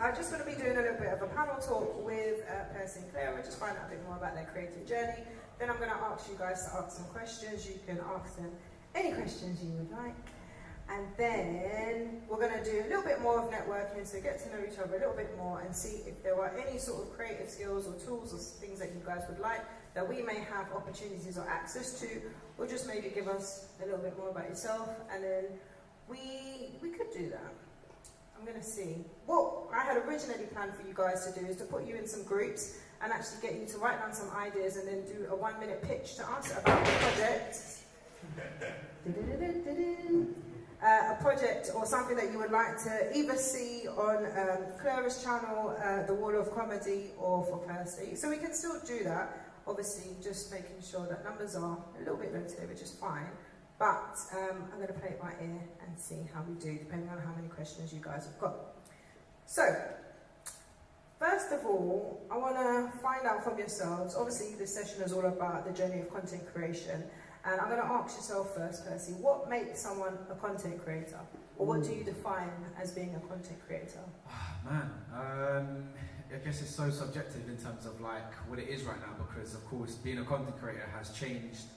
I'm just going to be doing a little bit of a panel talk with Percy and Claire. We'll just find out a bit more about their creative journey. Then I'm going to ask you guys to ask some questions. You can ask them any questions you would like. And then we're going to do a little bit more of networking, so get to know each other a little bit more and see if there are any sort of creative skills or tools or things that you guys would like that we may have opportunities or access to, or just maybe give us a little bit more about yourself, and then we could do that. I'm going to see. What I had originally planned for you guys to do is to put you in some groups and actually get you to write down some ideas and then do a 1-minute pitch to us about the project. A project or something that you would like to either see on Clara's channel, the Wall of Comedy, or for Percy. So we can still do that, obviously just making sure that numbers are a little bit low today, which is fine. But I'm going to play it by ear and see how we do, depending on how many questions you guys have got. So, first of all, I want to find out from yourselves, obviously this session is all about the journey of content creation. And I'm going to ask yourself first, Percy, what makes someone a content creator? Or what do you define as being a content creator? I guess it's so subjective in terms of like what it is right now, because of course being a content creator has changed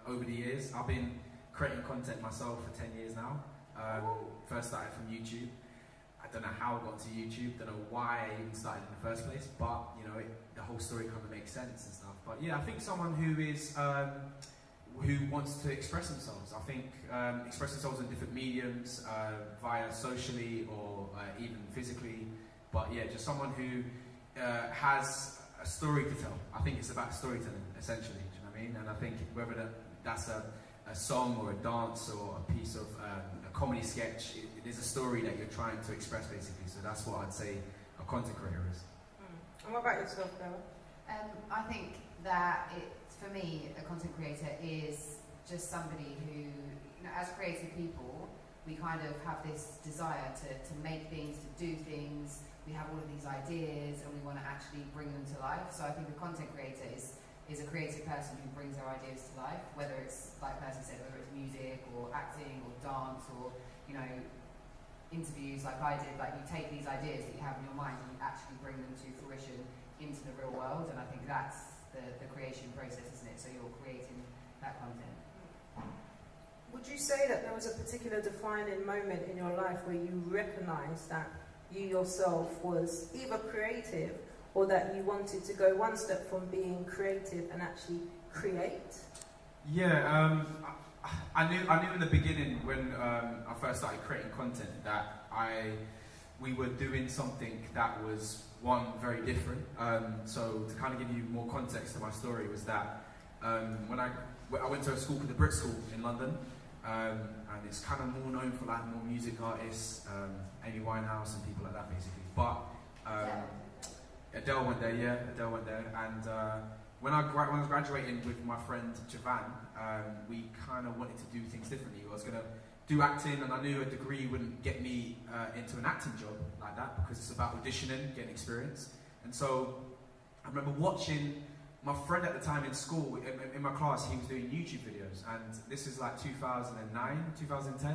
over the years. I've been creating content myself for 10 years now. First started from YouTube. I don't know how I got to YouTube, don't know why I even started in the first place, but you know, the whole story kind of makes sense and stuff. But yeah, I think someone who is who wants to express themselves. I think express themselves in different mediums, via socially or even physically. But yeah, just someone who has a story to tell. I think it's about storytelling, essentially, do you know what I mean? And I think whether that's a song or a dance or a piece of a comedy sketch, it is a story that you're trying to express, basically. So that's what I'd say a content creator is. And what about yourself, Bella? I think that for me, a content creator is just somebody who, you know, as creative people, we kind of have this desire to make things, to do things. We have all of these ideas and we want to actually bring them to life. So I think a content creator is a creative person who brings their ideas to life, whether it's, like Percy said, whether it's music or acting or dance or, you know, interviews like I did. Like, you take these ideas that you have in your mind and you actually bring them to fruition into the real world, and I think that's the creation process, isn't it? So you're creating that content. Would you say that there was a particular defining moment in your life where you recognised that you yourself was either creative or that you wanted to go one step from being creative and actually create? Yeah, I knew in the beginning when I first started creating content that we were doing something that was very different. So to kind of give you more context to my story was that when I went to a school called the Brit School in London, and it's kind of more known for like more music artists, Amy Winehouse and people like that, basically. But Adele went there, and when I was graduating with my friend Javan, we kind of wanted to do things differently. I was going to do acting, and I knew a degree wouldn't get me into an acting job like that, because it's about auditioning, getting experience. And so I remember watching my friend at the time in school, in my class, he was doing YouTube videos, and this is like 2009, 2010,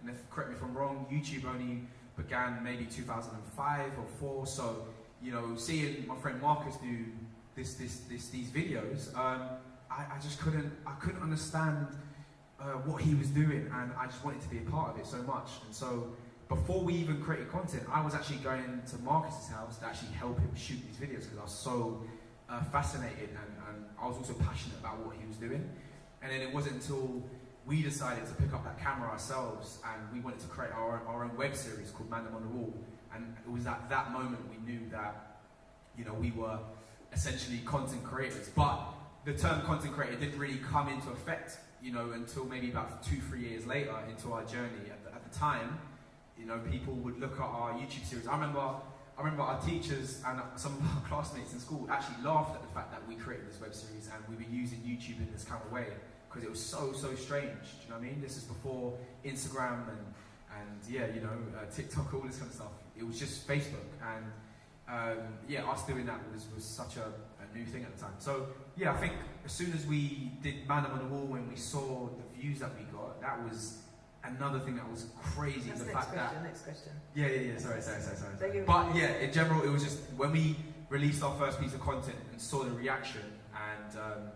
and correct me if I'm wrong, YouTube only began maybe 2005 or 4, so, you know, seeing my friend Marcus do these videos, I just couldn't understand what he was doing, and I just wanted to be a part of it so much. And so before we even created content, I was actually going to Marcus's house to actually help him shoot these videos, because I was so fascinated, and I was also passionate about what he was doing. And then it wasn't until we decided to pick up that camera ourselves and we wanted to create our own web series called Man on the Wall. And it was at that moment we knew that, you know, we were essentially content creators. But the term content creator didn't really come into effect, you know, until maybe about 2-3 years later into our journey. At the time, you know, people would look at our YouTube series. I remember our teachers and some of our classmates in school actually laughed at the fact that we created this web series and we were using YouTube in this kind of way, because it was so strange. Do you know what I mean? This is before Instagram and yeah, you know, TikTok, all this kind of stuff. It was just Facebook, and yeah, us doing that was such a new thing at the time. So yeah, I think as soon as we did Man on the Wall, when we saw the views that we got, that was another thing that was crazy is the fact that... Next question. Yeah. Sorry. So But yeah, in general, it was just when we released our first piece of content and saw the reaction and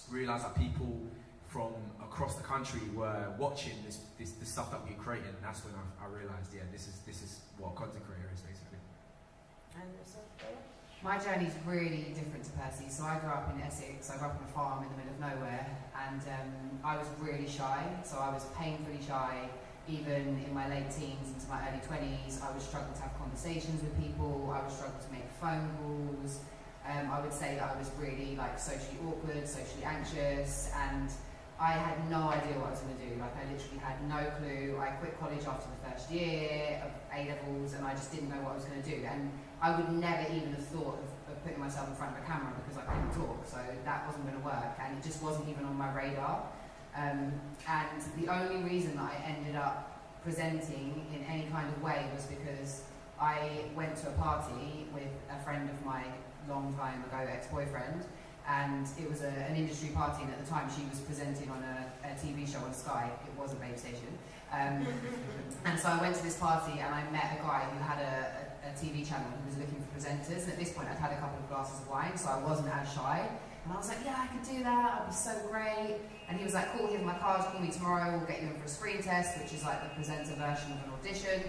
realised that people from across the country were watching this stuff that we were creating, and that's when I realised, yeah, this is what a content creator is basically. And yourself, Bella? My journey's really different to Percy. So I grew up in Essex. I grew up on a farm in the middle of nowhere, and I was really shy. So I was painfully shy. Even in my late teens into my early 20s, I would struggle to have conversations with people. I would struggle to make phone calls. I would say that I was really like socially awkward, socially anxious, and I had no idea what I was going to do. Like, I literally had no clue. I quit college after the first year of A-levels, and I just didn't know what I was going to do. And I would never even have thought of putting myself in front of a camera because I couldn't talk, so that wasn't going to work, and it just wasn't even on my radar. And the only reason that I ended up presenting in any kind of way was because I went to a party with a friend of my long time ago ex-boyfriend, and it was an industry party, and at the time she was presenting on a TV show on Sky. It was a babe station. And so I went to this party and I met a guy who had a TV channel who was looking for presenters, and at this point I'd had a couple of glasses of wine, so I wasn't as shy. And I was like, yeah, I could do that, I'd be so great. And he was like, cool, here's my card, call me tomorrow, we'll get you in for a screen test, which is like the presenter version of an audition.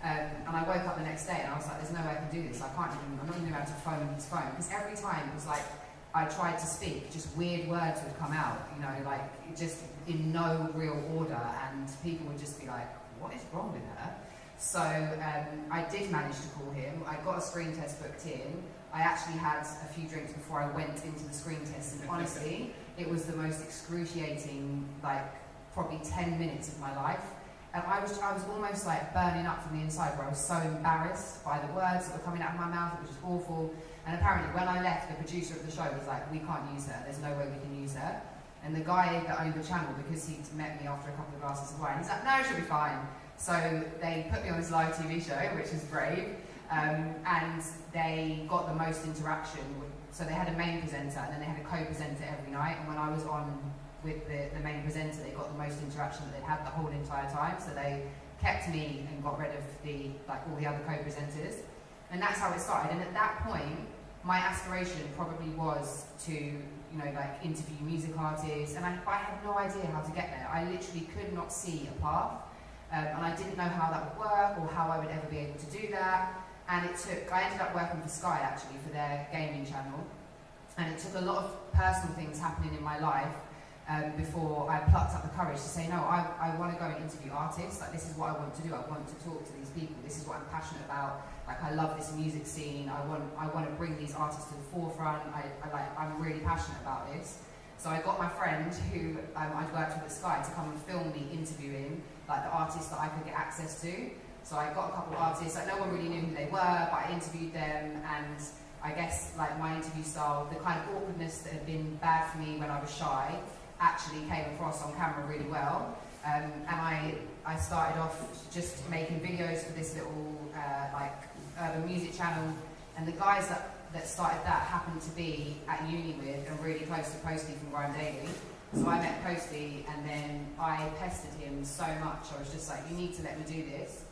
And I woke up the next day and I was like, there's no way I can do this. I'm not even able to phone his phone. Because every time it was like, I tried to speak, just weird words would come out, you know, like just in no real order. And people would just be like, what is wrong with her? So I did manage to call him. I got a screen test booked in. I actually had a few drinks before I went into the screen test. And honestly, it was the most excruciating, like probably 10 minutes of my life. And I was almost like burning up from the inside, where I was so embarrassed by the words that were coming out of my mouth. It was just awful. And apparently when I left, the producer of the show was like, we can't use her. There's no way we can use her. And the guy that owned the channel, because he'd met me after a couple of glasses of wine, he's like, no, she'll be fine. So they put me on this live TV show, which is brave. And they got the most interaction. So they had a main presenter and then they had a co-presenter every night. And when I was on with the main presenter, they got the most interaction that they'd had the whole entire time. So they kept me and got rid of all the other co-presenters. And that's how it started. And at that point, my aspiration probably was to, interview music artists. And I had no idea how to get there. I literally could not see a path. And I didn't know how that would work or how I would ever be able to do that. And I ended up working for Sky actually for their gaming channel. And it took a lot of personal things happening in my life before I plucked up the courage to say, no, I want to go and interview artists. Like, this is what I want to do. I want to talk to these people. This is what I'm passionate about. Like, I love this music scene. I want to bring these artists to the forefront. I'm really passionate about this. So I got my friend who I'd worked with at Sky to come and film me interviewing like the artists that I could get access to. So I got a couple of artists, like no one really knew who they were, but I interviewed them, and I guess like my interview style, the kind of awkwardness that had been bad for me when I was shy, actually came across on camera really well. And I started off just making videos for this little urban music channel, and the guys that started that happened to be at uni with and really close to Posty from Grime Daily. So I met Posty, and then I pestered him so much. I was just like, you need to let me do this.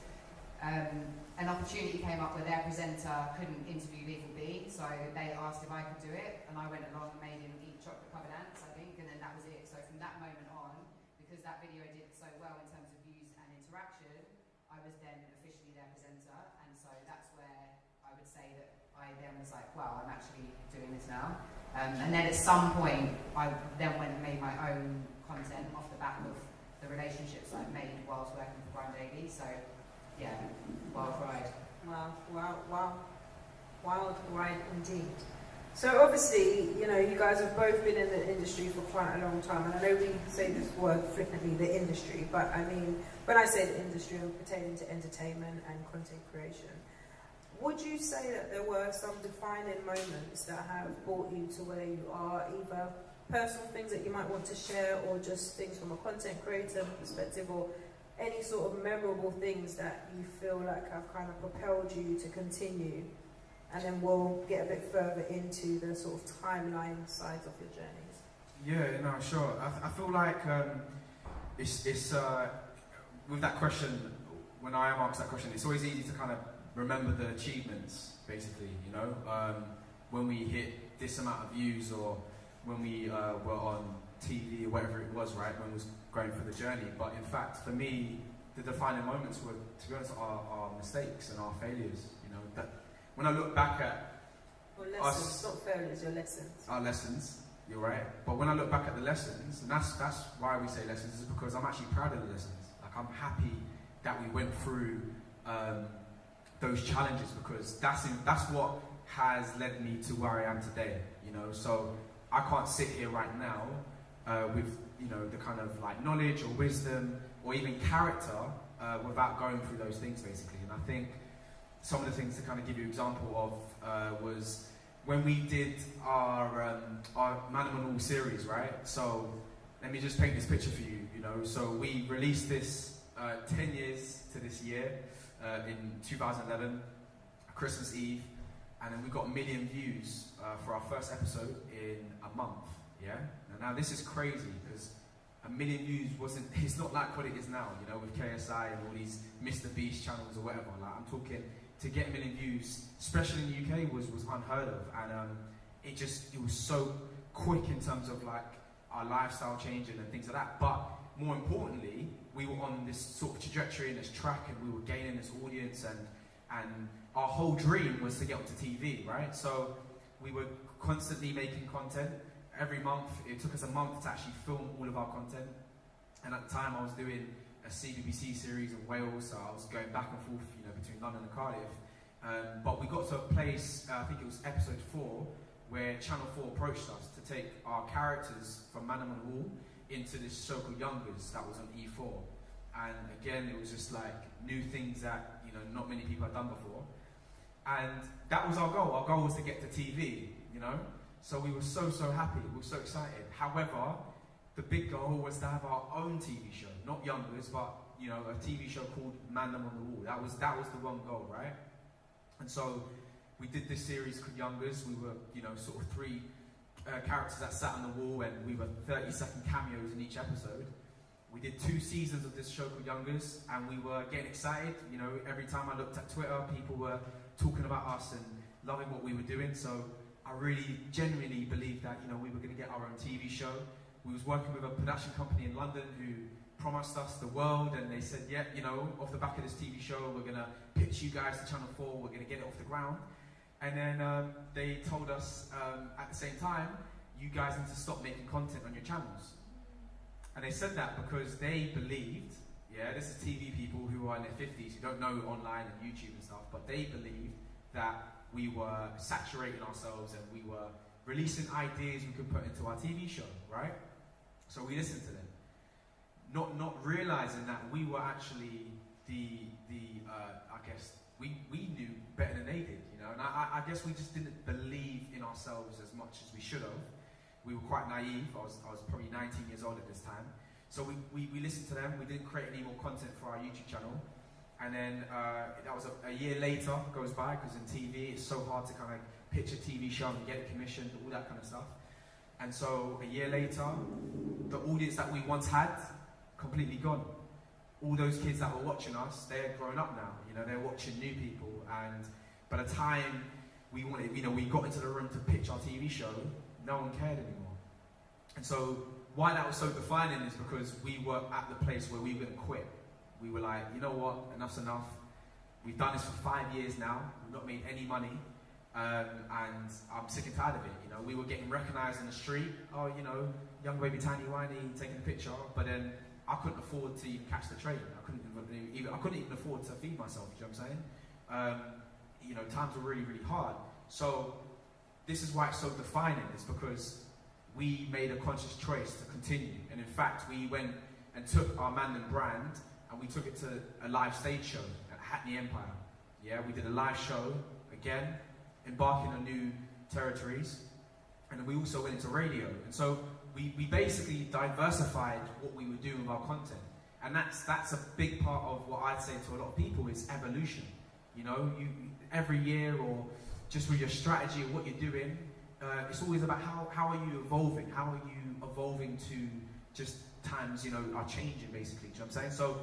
An opportunity came up where their presenter couldn't interview Lethal B, so they asked if I could do it, and I went along and made him eat chocolate-covered ants, I think, and then that was it. So from that moment on, because that video did so well in terms of views and interaction, I was then officially their presenter, and so that's where I would say that I then was like, wow, I'm actually doing this now. And then at some point, I then went and made my own content off the back of the relationships I've made whilst working for Grime Daily. So, yeah, wild ride. Wow. Wild ride indeed. So obviously, you guys have both been in the industry for quite a long time, and I know we say this word frequently, the industry, but I mean, when I say the industry, I'm pertaining to entertainment and content creation. Would you say that there were some defining moments that have brought you to where you are, either personal things that you might want to share, or just things from a content creator perspective, or any sort of memorable things that you feel like have kind of propelled you to continue? And then we'll get a bit further into the sort of timeline sides of your journeys. Yeah, no, sure. I feel like it's with that question, when I am asked that question, it's always easy to kind of remember the achievements, basically, you know, when we hit this amount of views, or when we were on TV or whatever it was, right, when we was going through the journey. But in fact, for me, the defining moments were, to be honest, our mistakes and our failures, you know. That when I look back at lessons, not failures, your lessons. Our lessons, you're right. But when I look back at the lessons, and that's why we say lessons, is because I'm actually proud of the lessons. Like, I'm happy that we went through those challenges, because that's what has led me to where I am today, you know. So I can't sit here right now with, you know, the kind of like knowledge or wisdom or even character without going through those things, basically. And I think some of the things to kind of give you an example of was when we did our Man and All series, right? So let me just paint this picture for you, you know. So we released this 10 years to this year in 2011, Christmas Eve, and then we got 1 million views for our first episode in a month, yeah? And now this is crazy, because 1 million views it's not like what it is now, you know, with KSI and all these Mr. Beast channels or whatever. Like, I'm talking, to get 1 million views, especially in the UK, was unheard of. And it was so quick in terms of like our lifestyle changing and things like that. But more importantly, we were on this sort of trajectory and this track, and we were gaining this audience, and our whole dream was to get onto TV, right? So we were constantly making content. Every month, it took us a month to actually film all of our content. And at the time, I was doing a CBBC series in Wales, so I was going back and forth, you know, between London and Cardiff. But we got to a place, I think it was episode 4, where Channel 4 approached us to take our characters from Man and Hall into this show called Youngers that was on E4. And again, it was just like new things that, you know, not many people had done before. And that was our goal. Our goal was to get to TV, you know. So we were so happy. We were so excited. However, the big goal was to have our own TV show, not Youngers, but, you know, a TV show called Man Them on the Wall. That was the one goal, right? And so we did this series called Youngers. We were, you know, sort of 3 characters that sat on the wall, and we were 30-second cameos in each episode. We did 2 seasons of this show called Youngers, and we were getting excited. You know, every time I looked at Twitter, people were talking about us and loving what we were doing. So I really genuinely believed that, you know, we were going to get our own TV show. We was working with a production company in London who promised us the world, and they said, yeah, you know, off the back of this TV show, we're going to pitch you guys to Channel 4, we're going to get it off the ground. And then they told us at the same time, you guys need to stop making content on your channels. And they said that because they believed, yeah, this is TV people who are in their 50s, who don't know online and YouTube and stuff, but they believed that we were saturating ourselves and we were releasing ideas we could put into our TV show, right? So we listened to them, not realizing that we were actually I guess we knew better than they did, you know. And I guess we just didn't believe in ourselves as much as we should have. We were quite naive. I was probably 19 years old at this time. So we listened to them. We didn't create any more content for our YouTube channel. And then that was a year later goes by, because in TV it's so hard to kind of pitch a TV show and get it commissioned, all that kind of stuff. And so a year later, the audience that we once had, completely gone. All those kids that were watching us, they're grown up now. You know, they're watching new people. And by the time we wanted, you know, we got into the room to pitch our TV show, no one cared anymore. And so why that was so defining is because we were at the place where we were going to quit. We were like, you know what, enough's enough. We've done this for 5 years now. We've not made any money. And I'm sick and tired of it. You know, we were getting recognized in the street. Oh, you know, young baby tiny whiny taking a picture. But then I couldn't afford to even catch the train. I couldn't even afford to feed myself. Do you know what I'm saying? You know, times were really, really hard. So this is why it's so defining. It's because we made a conscious choice to continue. And in fact, we went and took our Mandan brand and we took it to a live stage show at Hackney Empire. Yeah, we did a live show, again, embarking on new territories. And then we also went into radio. And so we basically diversified what we were doing with our content. And that's a big part of what I'd say to a lot of people is evolution. You know, every year or just with your strategy of what you're doing, it's always about how are you evolving? How are you evolving to just times, you know, are changing basically. Do you know what I'm saying? So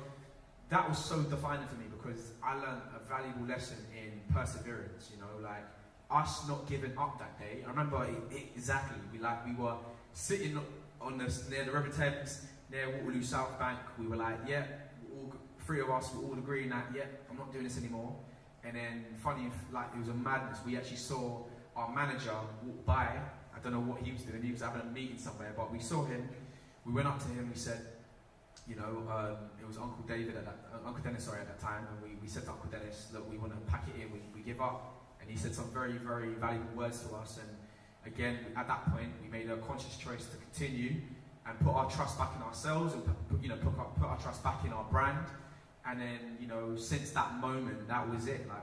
that was so defining for me because I learned a valuable lesson in perseverance. You know, like us not giving up that day. I remember exactly. We were sitting on near the River Thames, near Waterloo South Bank. We were like, yeah, three of us were all agreeing that, yeah, I'm not doing this anymore. And then, funny, like it was a madness. We actually saw our manager walk by. I don't know what he was doing. He was having a meeting somewhere, but we saw him. We went up to him. We said, you know, it was Uncle Dennis at that time, and we said to Uncle Dennis, look, we want to pack it in. We give up. And he said some very, very valuable words to us. And again, at that point, we made a conscious choice to continue and put our trust back in ourselves and put our trust back in our brand. And then, you know, since that moment, that was it. Like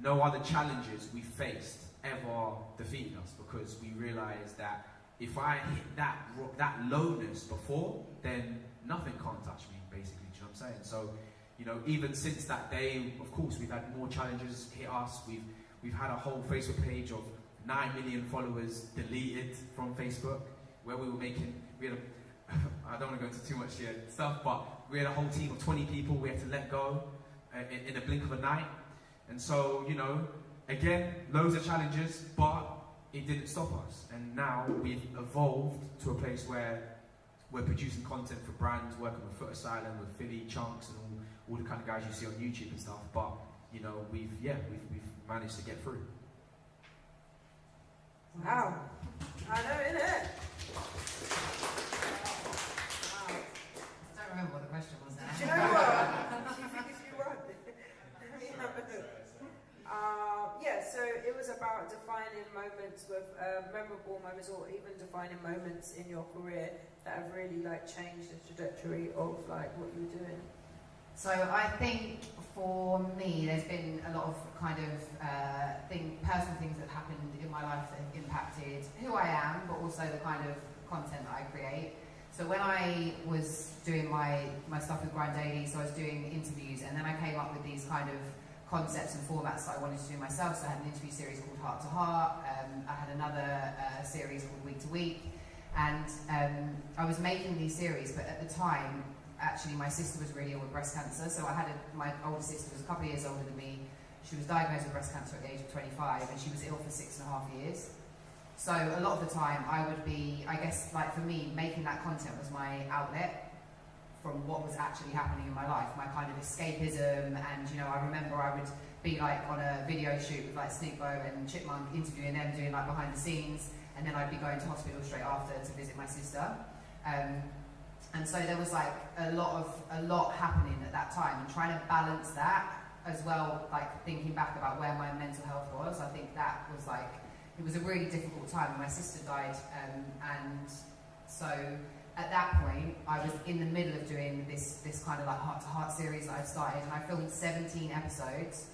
no other challenges we faced ever defeated us, because we realized that if I hit that lowness before, then nothing can't touch me, basically. Do you know what I'm saying? So, you know, even since that day, of course, we've had more challenges hit us. We've had a whole Facebook page of 9 million followers deleted from Facebook, where we had I don't want to go into too much stuff, but we had a whole team of 20 people we had to let go in a blink of a night. And so, you know, again, loads of challenges, but it didn't stop us. And now we've evolved to a place where we're producing content for brands, working with Foot Asylum, with Philly, Chunks, and all the kind of guys you see on YouTube and stuff. But, you know, we've managed to get through. Wow. I know, innit? I don't remember what the question was now. Do you know what? You won. Yeah, so it was about defining moments with memorable moments, or even defining moments in your career that have really like changed the trajectory of like what you're doing. So I think for me, there's been a lot of kind of personal things that have happened in my life that have impacted who I am, but also the kind of content that I create. So when I was doing my stuff with Grind Daily, so I was doing interviews, and then I came up with these kind of concepts and formats that I wanted to do myself. So I had an interview series called Heart to Heart. I had another series called Week to Week, and I was making these series, but at the time, actually, my sister was really ill with breast cancer. So my older sister was a couple of years older than me. She was diagnosed with breast cancer at the age of 25, and she was ill for 6.5 years. So a lot of the time, I would be, I guess, like for me, making that content was my outlet from what was actually happening in my life, my kind of escapism. And, you know, I remember I would be like on a video shoot with like Sneakbo and Chipmunk, interviewing them, doing like behind the scenes, and then I'd be going to hospital straight after to visit my sister. And so there was like a lot happening at that time, and trying to balance that as well, like thinking back about where my mental health was. I think that was like, it was a really difficult time. My sister died, and so at that point I was in the middle of doing this kind of like Heart to Heart series that I've started, and I filmed 17 episodes,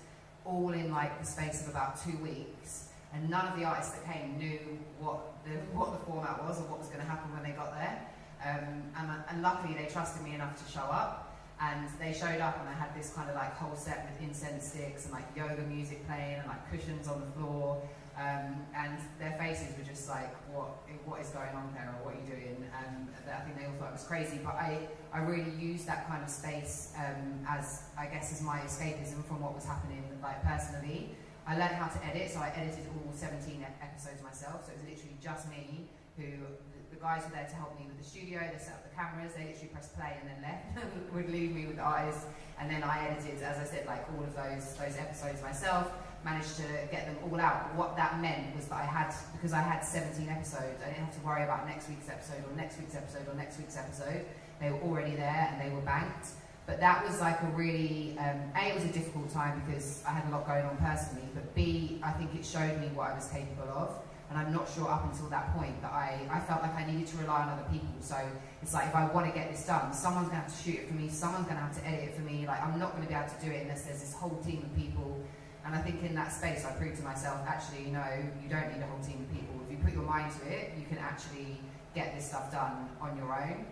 all in like the space of about 2 weeks, and none of the artists that came knew what the format was or what was going to happen when they got there. And luckily they trusted me enough to show up, and they showed up, and I had this kind of like whole set with incense sticks and like yoga music playing and like cushions on the floor, and their faces were just like, what is going on there, or what are you doing? And I think they all thought it was crazy, but I really used that kind of space as, I guess, as my escapism from what was happening like personally. I learned how to edit, so I edited all 17 episodes myself, so it was literally just me the guys were there to help me with the studio. They set up the cameras, they literally pressed play and then left, would leave me with the eyes, and then I edited, as I said, like all of those episodes myself, managed to get them all out. But what that meant was that because I had 17 episodes, I didn't have to worry about next week's episode or next week's episode or next week's episode. They were already there and they were banked. But that was like a really, A, it was a difficult time because I had a lot going on personally, but B, I think it showed me what I was capable of. And I'm not sure up until that point that I felt like I needed to rely on other people. So it's like, if I want to get this done, someone's going to have to shoot it for me, someone's going to have to edit it for me. Like, I'm not going to be able to do it unless there's this whole team of people. And I think in that space, I proved to myself, actually, no, you don't need a whole team of people. If you put your mind to it, you can actually get this stuff done on your own.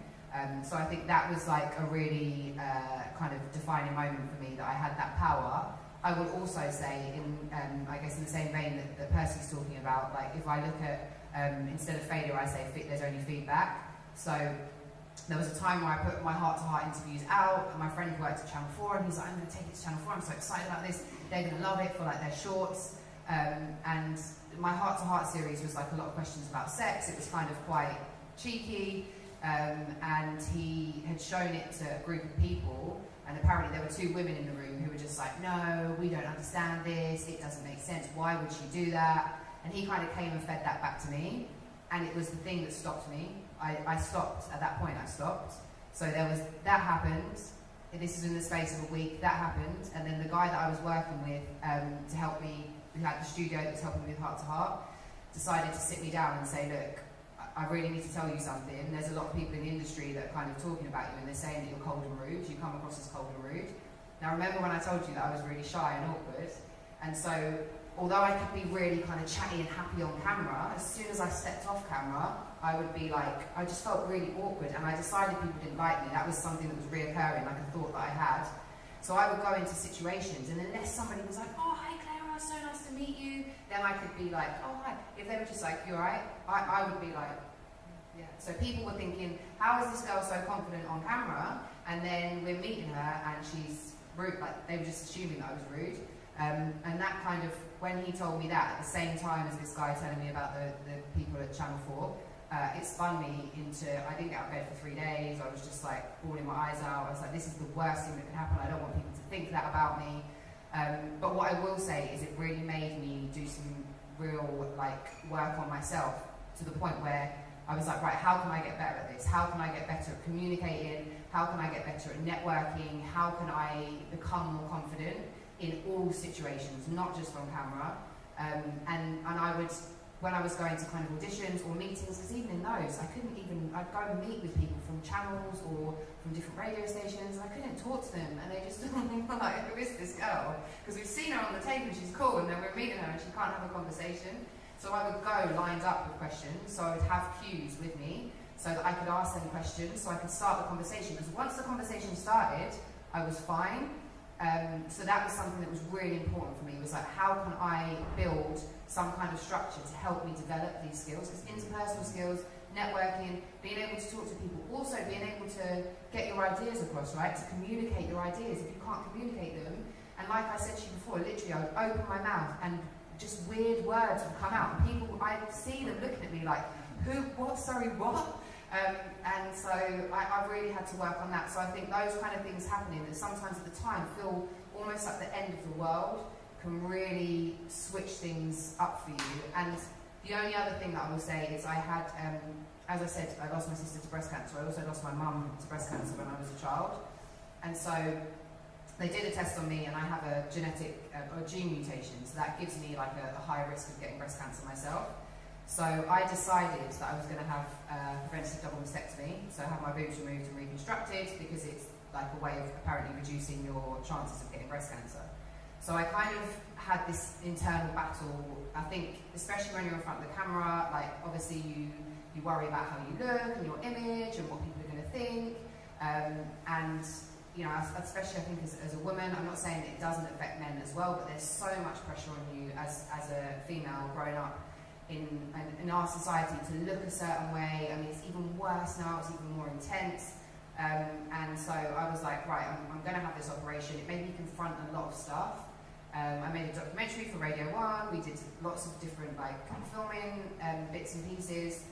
So I think that was like a really kind of defining moment for me, that I had that power. I would also say, I guess in the same vein that Percy's talking about, like if I look at, instead of failure, I say there's only feedback. So there was a time where I put my heart-to-heart interviews out, and my friend worked at Channel 4, and he's like, I'm going to take it to Channel 4, I'm so excited about this, they're going to love it for like their shorts. And my heart-to-heart series was like a lot of questions about sex. It was kind of quite cheeky, and he had shown it to a group of people, and apparently there were 2 women in the room who were just like, no, we don't understand this, it doesn't make sense, why would she do that? And he kind of came and fed that back to me, and it was the thing that stopped me. I stopped, at that point I stopped. So that happened, this is in the space of a week, that happened, and then the guy that I was working with to help me, who had the studio that was helping me with Heart to Heart, decided to sit me down and say, look, I really need to tell you something. There's a lot of people in the industry that are kind of talking about you, and they're saying that you're cold and rude, you come across as cold and rude. Now remember when I told you that I was really shy and awkward, and so although I could be really kind of chatty and happy on camera, as soon as I stepped off camera, I would be like, I just felt really awkward, and I decided people didn't like me. That was something that was reoccurring, like a thought that I had. So I would go into situations, and unless somebody was like, oh, hi Clara, so nice to meet you, then I could be like, oh, hi. If they were just like, you alright? I would be like, yeah. So people were thinking, how is this girl so confident on camera? And then we're meeting her, and she's rude, like they were just assuming that I was rude. And that kind of, when he told me that, at the same time as this guy telling me about the people at Channel 4, it spun me into, I didn't get out of bed for 3 days, I was just like bawling my eyes out. I was like, this is the worst thing that can happen, I don't want people to think that about me. But what I will say is it really made me do some real work on myself, to the point where I was like, right, how can I get better at this? How can I get better at communicating? How can I get better at networking? How can I become more confident in all situations, not just on camera? And I would, when I was going to kind of auditions or meetings, because even in those, I'd go and meet with people from channels or from different radio stations, and I couldn't talk to them, and they just were like, who is this girl? Because we've seen her on the tape and she's cool, and then we're meeting her and she can't have a conversation. So I would go lined up with questions, so I would have cues with me, so that I could ask them questions, so I could start the conversation. Because once the conversation started, I was fine. So that was something that was really important for me, was like, how can I build some kind of structure to help me develop these skills? Because interpersonal skills, networking, being able to talk to people, also being able to get your ideas across, right? To communicate your ideas if you can't communicate them. And like I said to you before, literally I would open my mouth and just weird words would come out. And people, I'd see them looking at me like, who, what, sorry, what? And so I really had to work on that. So I think those kind of things happening that sometimes at the time feel almost like the end of the world can really switch things up for you. And the only other thing that I will say is I had, as I said, I lost my sister to breast cancer. I also lost my mum to breast cancer when I was a child. And so they did a test on me, and I have a genetic or gene mutation, so that gives me like a higher risk of getting breast cancer myself. So I decided that I was going to have a preventative double mastectomy, so have my boobs removed and reconstructed, because it's like a way of apparently reducing your chances of getting breast cancer. So I kind of had this internal battle. I think, especially when you're in front of the camera, like obviously you worry about how you look and your image and what people are going to think, and you know, especially I think as a woman, I'm not saying that it doesn't affect men as well, but there's so much pressure on you as a female growing up in our society to look a certain way. I mean, it's even worse now, it's even more intense. And so I was like, right, I'm going to have this operation. It made me confront a lot of stuff. I made a documentary for Radio 1, we did lots of different filming bits and pieces.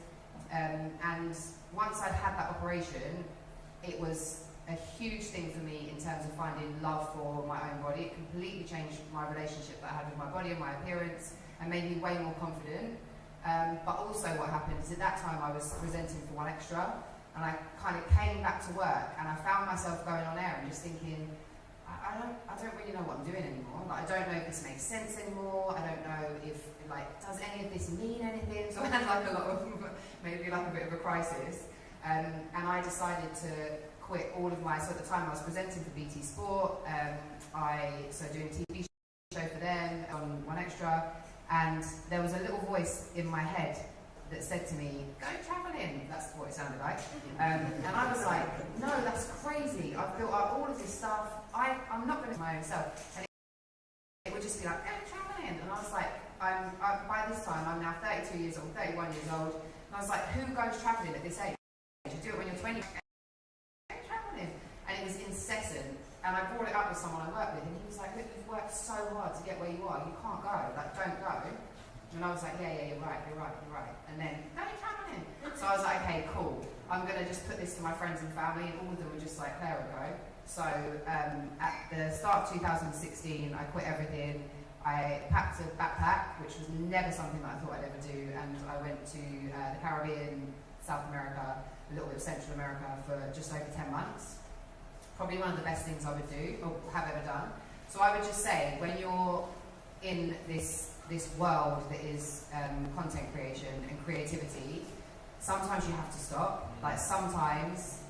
And once I'd had that operation, it was a huge thing for me in terms of finding love for my own body. It completely changed my relationship that I had with my body and my appearance, and made me way more confident. But also what happened is at that time I was presenting for 1Extra, and I kind of came back to work and I found myself going on air and just thinking, I don't really know what I'm doing anymore. Like, I don't know if this makes sense anymore. I don't know if, does any of this mean anything? So I had a lot of, maybe a bit of a crisis. And I decided to quit all of my, so at the time I was presenting for BT Sport, so doing a TV show for them on 1Extra, and there was a little voice in my head that said to me, go travelling. That's what it sounded like. And I was like, no, that's crazy. I've built up all of this stuff. I'm not going to do my own self. And it would just be like, go travelling. And I was like, by this time, I'm now 32 years old, 31 years old. And I was like, who goes travelling at this age? You do it when you're 20. And I was like, yeah, you're right. And then, no, you can't on him. So I was like, okay, cool. I'm going to just put this to my friends and family, and all of them were just like, there we go. So at the start of 2016, I quit everything. I packed a backpack, which was never something that I thought I'd ever do, and I went to the Caribbean, South America, a little bit of Central America for just over 10 months. Probably one of the best things I would do, or have ever done. So I would just say, when you're in this world that is content creation and creativity, sometimes you have to stop. Like sometimes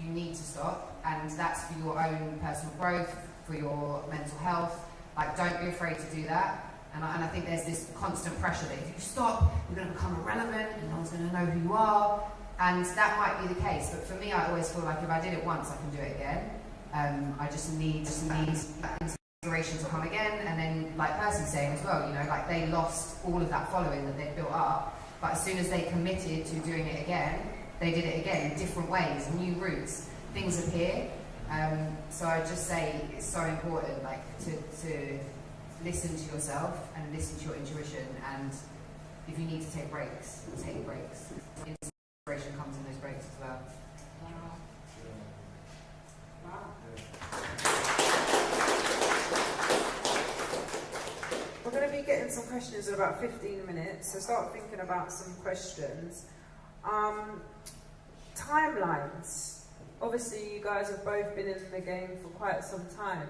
you need to stop, and that's for your own personal growth, for your mental health. Like, don't be afraid to do that. And I think there's this constant pressure that if you stop, you're going to become irrelevant, and no one's going to know who you are. And that might be the case, but for me, I always feel like if I did it once, I can do it again. I just need that inspiration to come again. And then, like Percy's saying as well, you know, like they lost all of that following that they'd built up, but as soon as they committed to doing it again, they did it again in different ways, new routes, things appear. So I just say it's so important, like to listen to yourself and listen to your intuition, and if you need to take breaks, take breaks. Inspiration comes in those breaks as well. We're going to be getting some questions in about 15 minutes, so start thinking about some questions. Timelines. Obviously, you guys have both been in the game for quite some time.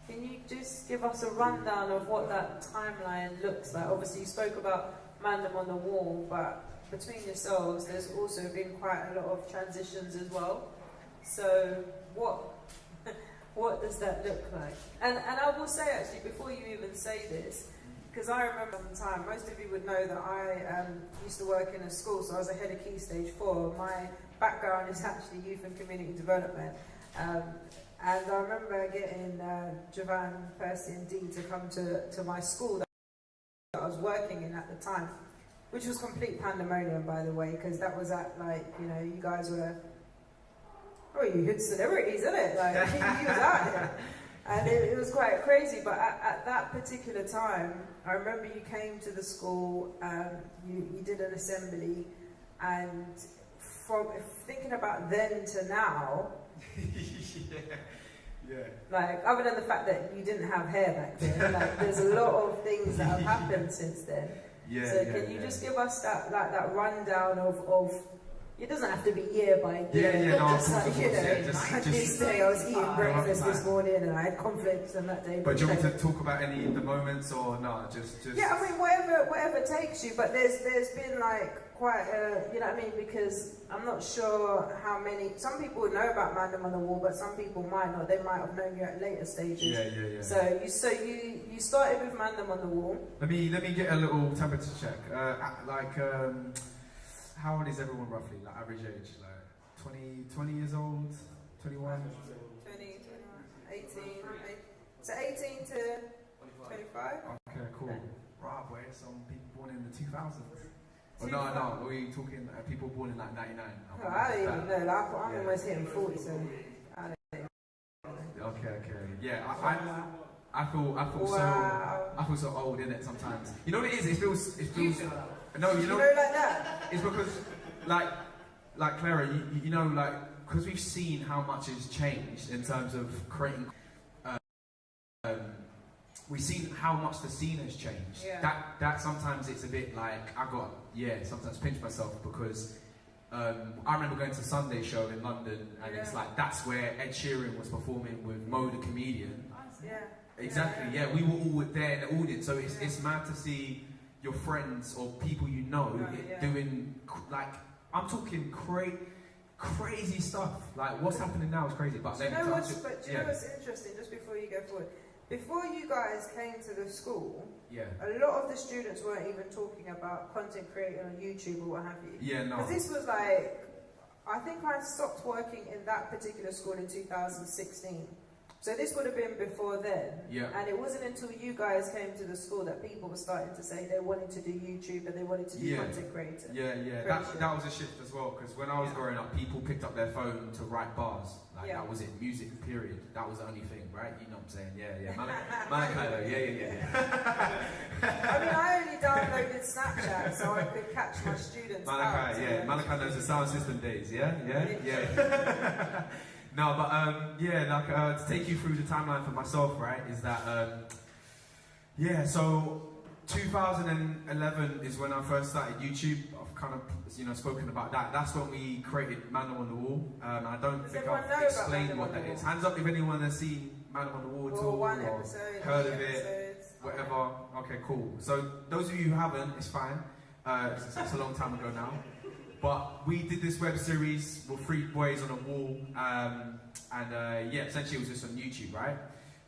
Can you just give us a rundown of what that timeline looks like? Obviously, you spoke about Mandem on the Wall, but between yourselves, there's also been quite a lot of transitions as well. So, what does that look like? And I will say, actually, before you even say this, because I remember at the time, most of you would know that I used to work in a school, so I was a head of Key Stage 4. My background is actually youth and community development. And I remember getting Javan, Percy and Dee to come to my school that I was working in at the time, which was complete pandemonium, by the way, because that was at, like, you know, you guys were, you hood celebrities, isn't it? Like, you was out there. And it was quite crazy, but at that particular time, I remember you came to the school, you did an assembly, and from thinking about then to now, yeah. Like, other than the fact that you didn't have hair back then, like, there's a lot of things that have happened since then. Yeah, so can you just give us that rundown of it doesn't have to be year by year. Just like, you know, this day I was eating breakfast this morning and I had conflicts on that day. But do you want me to talk about any of the moments or no? Just yeah, I mean, whatever takes you. But there's been like quite you know what I mean, because I'm not sure how many. Some people would know about Mandem on the Wall, but some people might not. They might have known you at later stages. Yeah. So you started with Mandem on the Wall. Let me get a little temperature check. How old is everyone roughly? Like average age? Like 20 years old? 21? 20, 21, 18. So 18 to 25? Okay, cool. Right, boy, some people born in the 2000s. Oh, no, are we talking people born in like 99? Oh, I don't even know. Like, I'm almost hitting 40, so I don't know. Okay. Yeah, I feel so old in it sometimes. You know what it is? It feels. No, you know like that. It's because, like Clara, you know, like, because we've seen how much has changed in terms of creating. We've seen how much the scene has changed. Yeah. That sometimes it's a bit like sometimes pinch myself because I remember going to a Sunday show in London and it's like that's where Ed Sheeran was performing with Mo the Comedian. Yeah. Exactly. Yeah, we were all there in the audience, so it's mad to see your friends or people you know doing, like, I'm talking crazy stuff. Like, what's happening now is crazy. But do you know what's interesting, just before you go forward? Before you guys came to the school, a lot of the students weren't even talking about content creating on YouTube or what have you. Yeah, no. Because this was like, I think I stopped working in that particular school in 2016. So this would have been before then. Yeah. And it wasn't until you guys came to the school that people were starting to say they wanted to do YouTube and they wanted to do content creator. Yeah. That was a shift as well, because when I was growing up, people picked up their phone to write bars. Like that was it, music, period. That was the only thing, right? You know what I'm saying? Yeah. Malachi though, yeah. I mean, I only downloaded Snapchat so I could catch my students. Malachi knows the sound system days, yeah. No, but to take you through the timeline for myself, right, is that so 2011 is when I first started YouTube. I've kind of spoken about that. That's when we created Man on the Wall. I don't think I've explained what that is. Hands up if anyone has seen Man on the Wall at all, one or episode, heard of it, whatever. Okay, cool. So those of you who haven't, it's fine. It's a long time ago now. But we did this web series with 3 boys on a wall, essentially it was just on YouTube, right?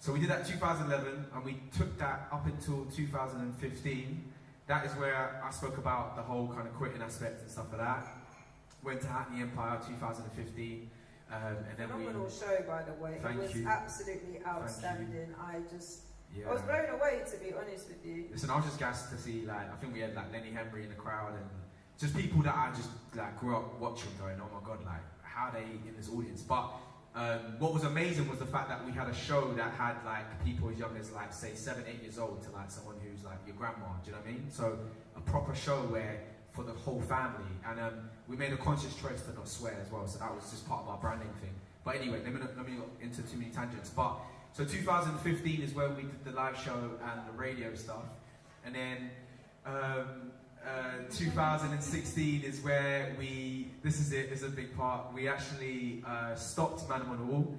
So we did that in 2011, and we took that up until 2015. That is where I spoke about the whole kind of quitting aspect and stuff like that. Went to Hackney Empire 2015, and then phenomenal show, by the way. Thank it was you. absolutely outstanding. I was blown away, to be honest with you. Listen, I was just gassed to see, I think we had Lenny Henry in the crowd, and just people that I just grew up watching, going, oh my god, how are they in this audience? But what was amazing was the fact that we had a show that had people as young as say 7, 8 years old to someone who's your grandma. Do you know what I mean? So a proper show where for the whole family, and we made a conscious choice to not swear as well. So that was just part of our branding thing. But anyway, let me not go into too many tangents. But so 2015 is where we did the live show and the radio stuff, and then. 2016 is where this is a big part, we actually stopped Man on the Wall,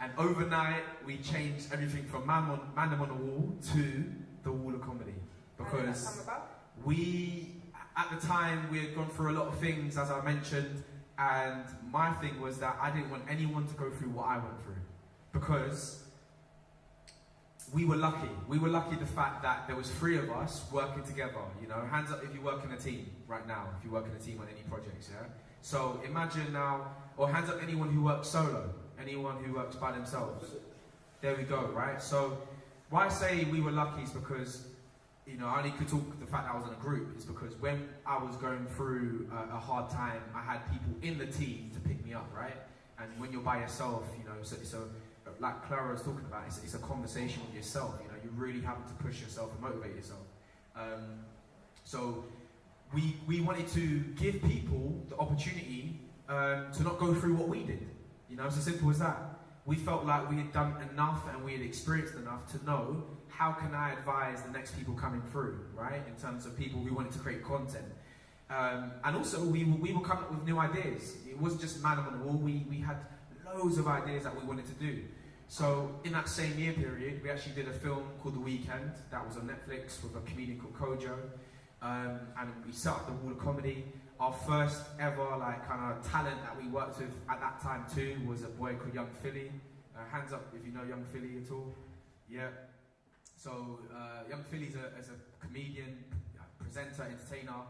and overnight we changed everything from Man on the Wall to the Wall of Comedy, because at the time we had gone through a lot of things, as I mentioned, and my thing was that I didn't want anyone to go through what I went through, because we were lucky. We were lucky the fact that there was 3 of us working together, hands up if you work in a team right now, if you work in a team on any projects, yeah? So imagine now, or hands up anyone who works solo, anyone who works by themselves. There we go, right? So why I say we were lucky is because, I only could talk the fact that I was in a group, is because when I was going through a hard time, I had people in the team to pick me up, right? And when you're by yourself, so like Clara was talking about, it's a conversation with yourself. You really have to push yourself and motivate yourself. So we wanted to give people the opportunity to not go through what we did. It's as simple as that. We felt like we had done enough and we had experienced enough to know how can I advise the next people coming through, right? In terms of people who wanted to create content. And also we were coming up with new ideas. It wasn't just Man on the Wall. We had loads of ideas that we wanted to do. So in that same year period, we actually did a film called The Weekend that was on Netflix with a comedian called Kojo, and we set up the Wall of Comedy. Our first ever kind of talent that we worked with at that time too was a boy called Young Philly. Hands up if you know Young Philly at all. Yeah. So Young Philly is a comedian, presenter, entertainer.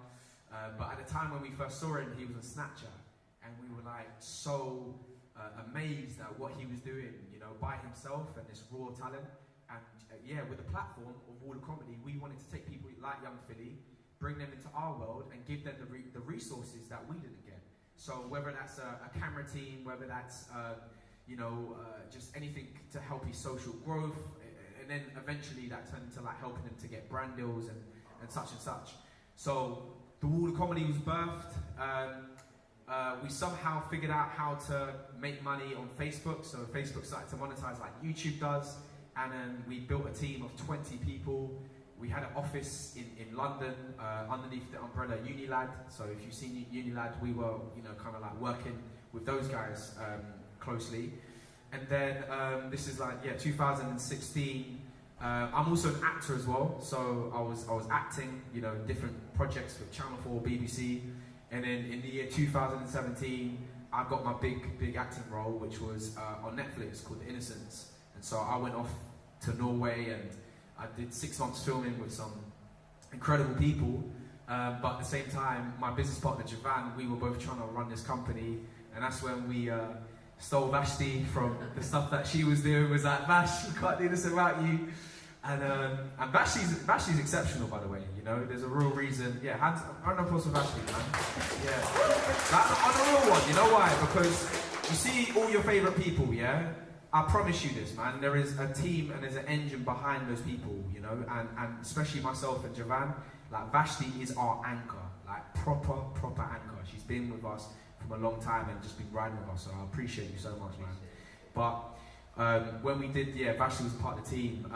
But at the time when we first saw him, he was on Snapchat, and we were so amazed at what he was doing, by himself and this raw talent. And with the platform of Wall of Comedy, we wanted to take people like Young Philly, bring them into our world, and give them the resources that we didn't get. So whether that's a camera team, whether that's just anything to help his social growth, and then eventually that turned into helping him to get brand deals and such and such. So the Wall of Comedy was birthed. We somehow figured out how to make money on Facebook, so Facebook started to monetize like YouTube does, and then we built a team of 20 people. We had an office in London underneath the umbrella Unilad, so if you've seen Unilad, we were kind of working with those guys closely. And then this is 2016. I'm also an actor as well, so I was acting, in different projects with Channel 4, BBC. And then in the year 2017, I got my big acting role, which was on Netflix called The Innocents. And so I went off to Norway and I did 6 months filming with some incredible people. But at the same time, my business partner Javan, we were both trying to run this company, and that's when we stole Vashti from the stuff that she was doing. Was like, Vash, we can't do this without you. And Vashti's exceptional, by the way. You know, there's a real reason. Yeah, round of applause for Vashti, man. Yeah, like, on a real one. You know why? Because you see all your favourite people. Yeah, I promise you this, man. There is a team and there's an engine behind those people. You know, and especially myself and Javan. Like Vashti is our anchor, like proper anchor. She's been with us from a long time and just been riding with us. So I appreciate you so much, man. But when we did, Vashti was part of the team.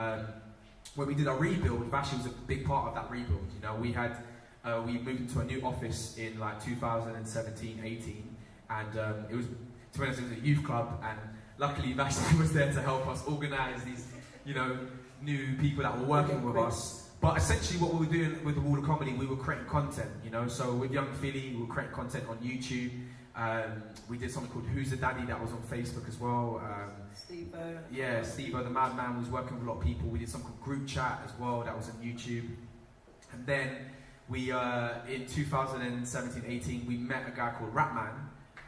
When we did our rebuild, Vashti was a big part of that rebuild. You know, we moved into a new office in like 2017, 18, and it was, to be honest, it was a youth club, and luckily Vashti was there to help us organise these, you know, new people that were working with us. But essentially, what we were doing with the Wall of Comedy, we were creating content. You know, so with Young Philly, we were creating content on YouTube. We did something called Who's the Daddy that was on Facebook as well. Steve-O. Yeah, Steve-O, the madman, was working with a lot of people. We did something called Group Chat as well, that was on YouTube. And then we, in 2017-18, we met a guy called Rapman.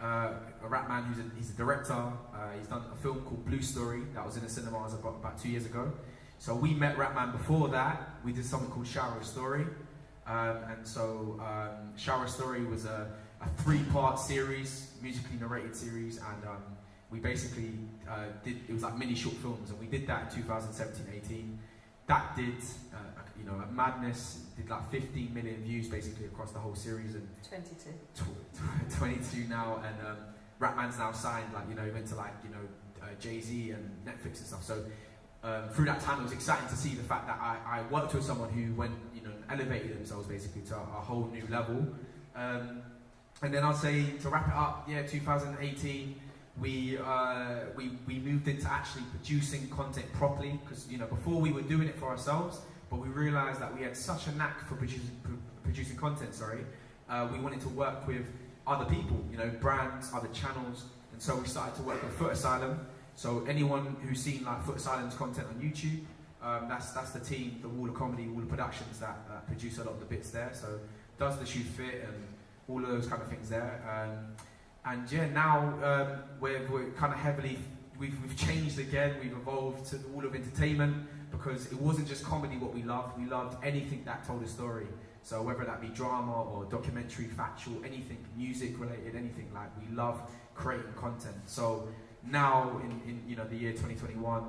A Rapman he's a director. He's done a film called Blue Story that was in the cinemas about 2 years ago. So we met Rapman before that. We did something called Shower Story. And so Shower Story was a 3-part series, musically narrated series, and we basically it was like mini short films, and we did that in 2017-18. That did, you know, a madness, did like 15 million views basically across the whole series, and 22 now, and Rapman's now signed, like, you know, he went to like, you know, Jay-Z and Netflix and stuff. So through that time, it was exciting to see the fact that I worked with someone who went, you know, elevated themselves basically to a whole new level. And then I'll say, to wrap it up, 2018, we moved into actually producing content properly, because, you know, before we were doing it for ourselves, but we realised that we had such a knack for producing content, we wanted to work with other people, you know, brands, other channels, and so we started to work with Foot Asylum. So anyone who's seen like Foot Asylum's content on YouTube, that's the team, the Wall of Comedy, Wall of Productions that produce a lot of the bits there. So does the shoe fit and all of those kind of things there. And yeah, now we're kind of heavily, we've changed again, we've evolved to the Wall of Entertainment, because it wasn't just comedy what we loved anything that told a story. So whether that be drama or documentary, factual, anything, music related, anything, like, we love creating content. So now in you know, the year 2021,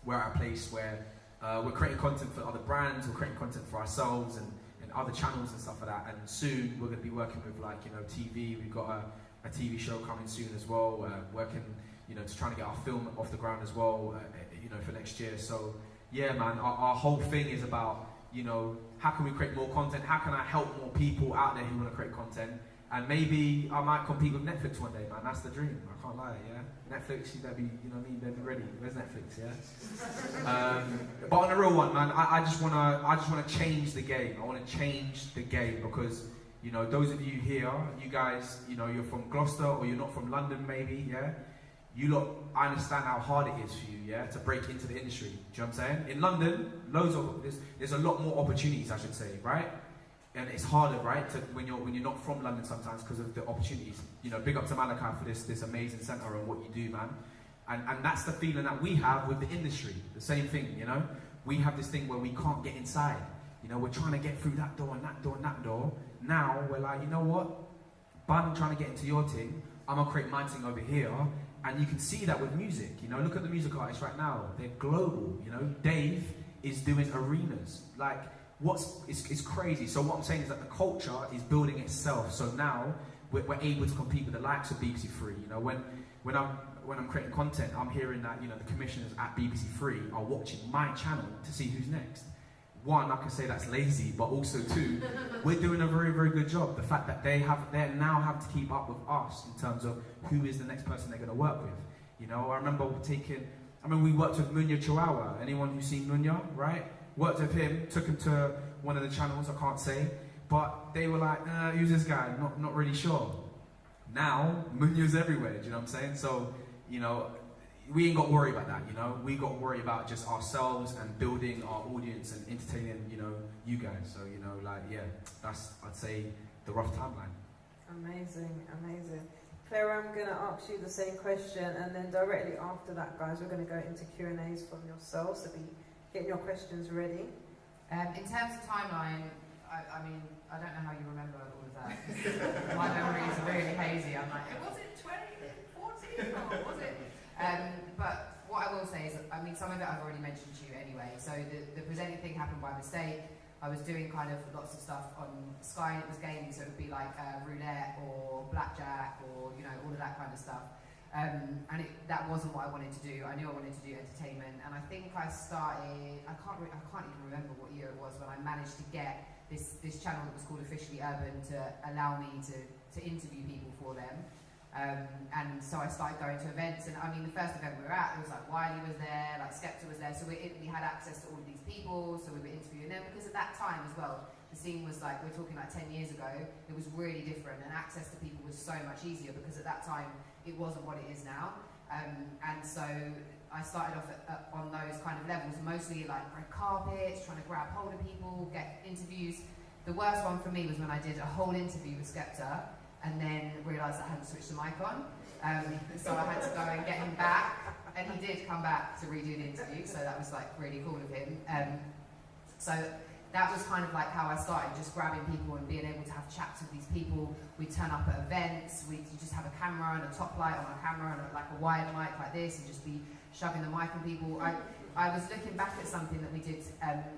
we're at a place where we're creating content for other brands, we're creating content for ourselves and other channels and stuff like that. And soon we're going to be working with, like, you know, TV. We've got a TV show coming soon as well. Working, you know, to try to get our film off the ground as well, you know, for next year. So yeah, man, our whole thing is about, you know, how can we create more content? How can I help more people out there who want to create content? And maybe I might compete with Netflix one day, man. That's the dream. I can't lie, yeah. Netflix, you better be, you know what I mean? Better be ready. Where's Netflix, yeah? But on the real one, man, I just wanna change the game. I wanna change the game, because, you know, those of you here, you guys, you know, you're from Gloucester or you're not from London, maybe, yeah. You lot, I understand how hard it is for you, yeah, to break into the industry. Do you know what I'm saying? In London, there's a lot more opportunities, I should say, right? And it's harder, right, when you're not from London sometimes, because of the opportunities. You know, big up to Malachi for this amazing centre and what you do, man. And that's the feeling that we have with the industry. The same thing, you know. We have this thing where we can't get inside. You know, we're trying to get through that door and that door and that door. Now we're like, you know what? I'm trying to get into your thing. I'm gonna create my thing over here. And you can see that with music. You know, look at the music artists right now. They're global. You know, Dave is doing arenas. Like, it's crazy. So what I'm saying is that the culture is building itself. So now we're able to compete with the likes of BBC Three. You know, when I'm creating content, I'm hearing that, you know, the commissioners at BBC Three are watching my channel to see who's next. One, I can say that's lazy, but also two, we're doing a very, very good job. The fact that they now have to keep up with us in terms of who is the next person they're going to work with. You know, I remember we worked with Munya Chihuahua. Anyone who's seen Munya, right? Worked with him, took him to one of the channels, I can't say, but they were like, who's this guy? Not really sure. Now, Munya's everywhere, do you know what I'm saying? So, you know, we ain't got to worry about that, you know? We got to worry about just ourselves and building our audience and entertaining, you know, you guys. So, you know, like, yeah, that's, I'd say, the rough timeline. Amazing, amazing. Claire, I'm going to ask you the same question, and then directly after that, guys, we're going to go into Q&As from yourselves, so be getting your questions ready. In terms of timeline, I mean, I don't know how you remember all of that. My memory is really hazy. I'm like, was it 2014 or was it? But what I will say is, I mean, some of it I've already mentioned to you anyway. So the presenting thing happened by mistake. I was doing kind of lots of stuff on Sky, and it was gaming, so it would be like roulette or blackjack or, you know, all of that kind of stuff. And that wasn't what I wanted to do. I knew I wanted to do entertainment, and I think I started, I can't even remember what year it was when I managed to get this channel that was called Officially Urban to allow me to interview people for them. And so I started going to events, and I mean, the first event we were at, it was like Wiley was there, like Skepta was there, so we had access to all of these people, so we were interviewing them, because at that time as well, the scene was like, we're talking like 10 years ago, it was really different, and access to people was so much easier, because at that time, it wasn't what it is now. And so I started off on those kind of levels, mostly like red carpets, trying to grab hold of people, get interviews. The worst one for me was when I did a whole interview with Skepta, and then realised I hadn't switched the mic on. So I had to go and get him back, and he did come back to redo the interview, so that was like really cool of him. So that was kind of like how I started, just grabbing people and being able to have chats with these people. We'd turn up at events, you just have a camera and a top light on a camera and like a wide mic like this, and just be shoving the mic on people. I was looking back at something that we did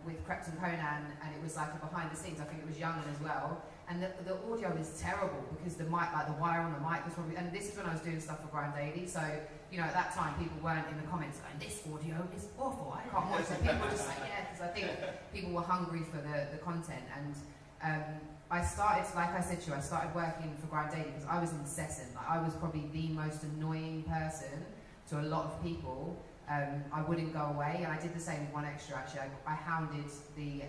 with Crept and Conan, and it was like a behind the scenes, I think it was Young as well. And the audio is terrible because the mic, like the wire on the mic was probably, and this is when I was doing stuff for Grind Daily, so, you know, at that time people weren't in the comments going, this audio is awful, I can't watch it. People were just like, yeah, because I think people were hungry for the content. And I started, like I said to you, I started working for Grind Daily because I was incessant. Like, I was probably the most annoying person to a lot of people. I wouldn't go away, and I did the same with One Extra actually. I hounded the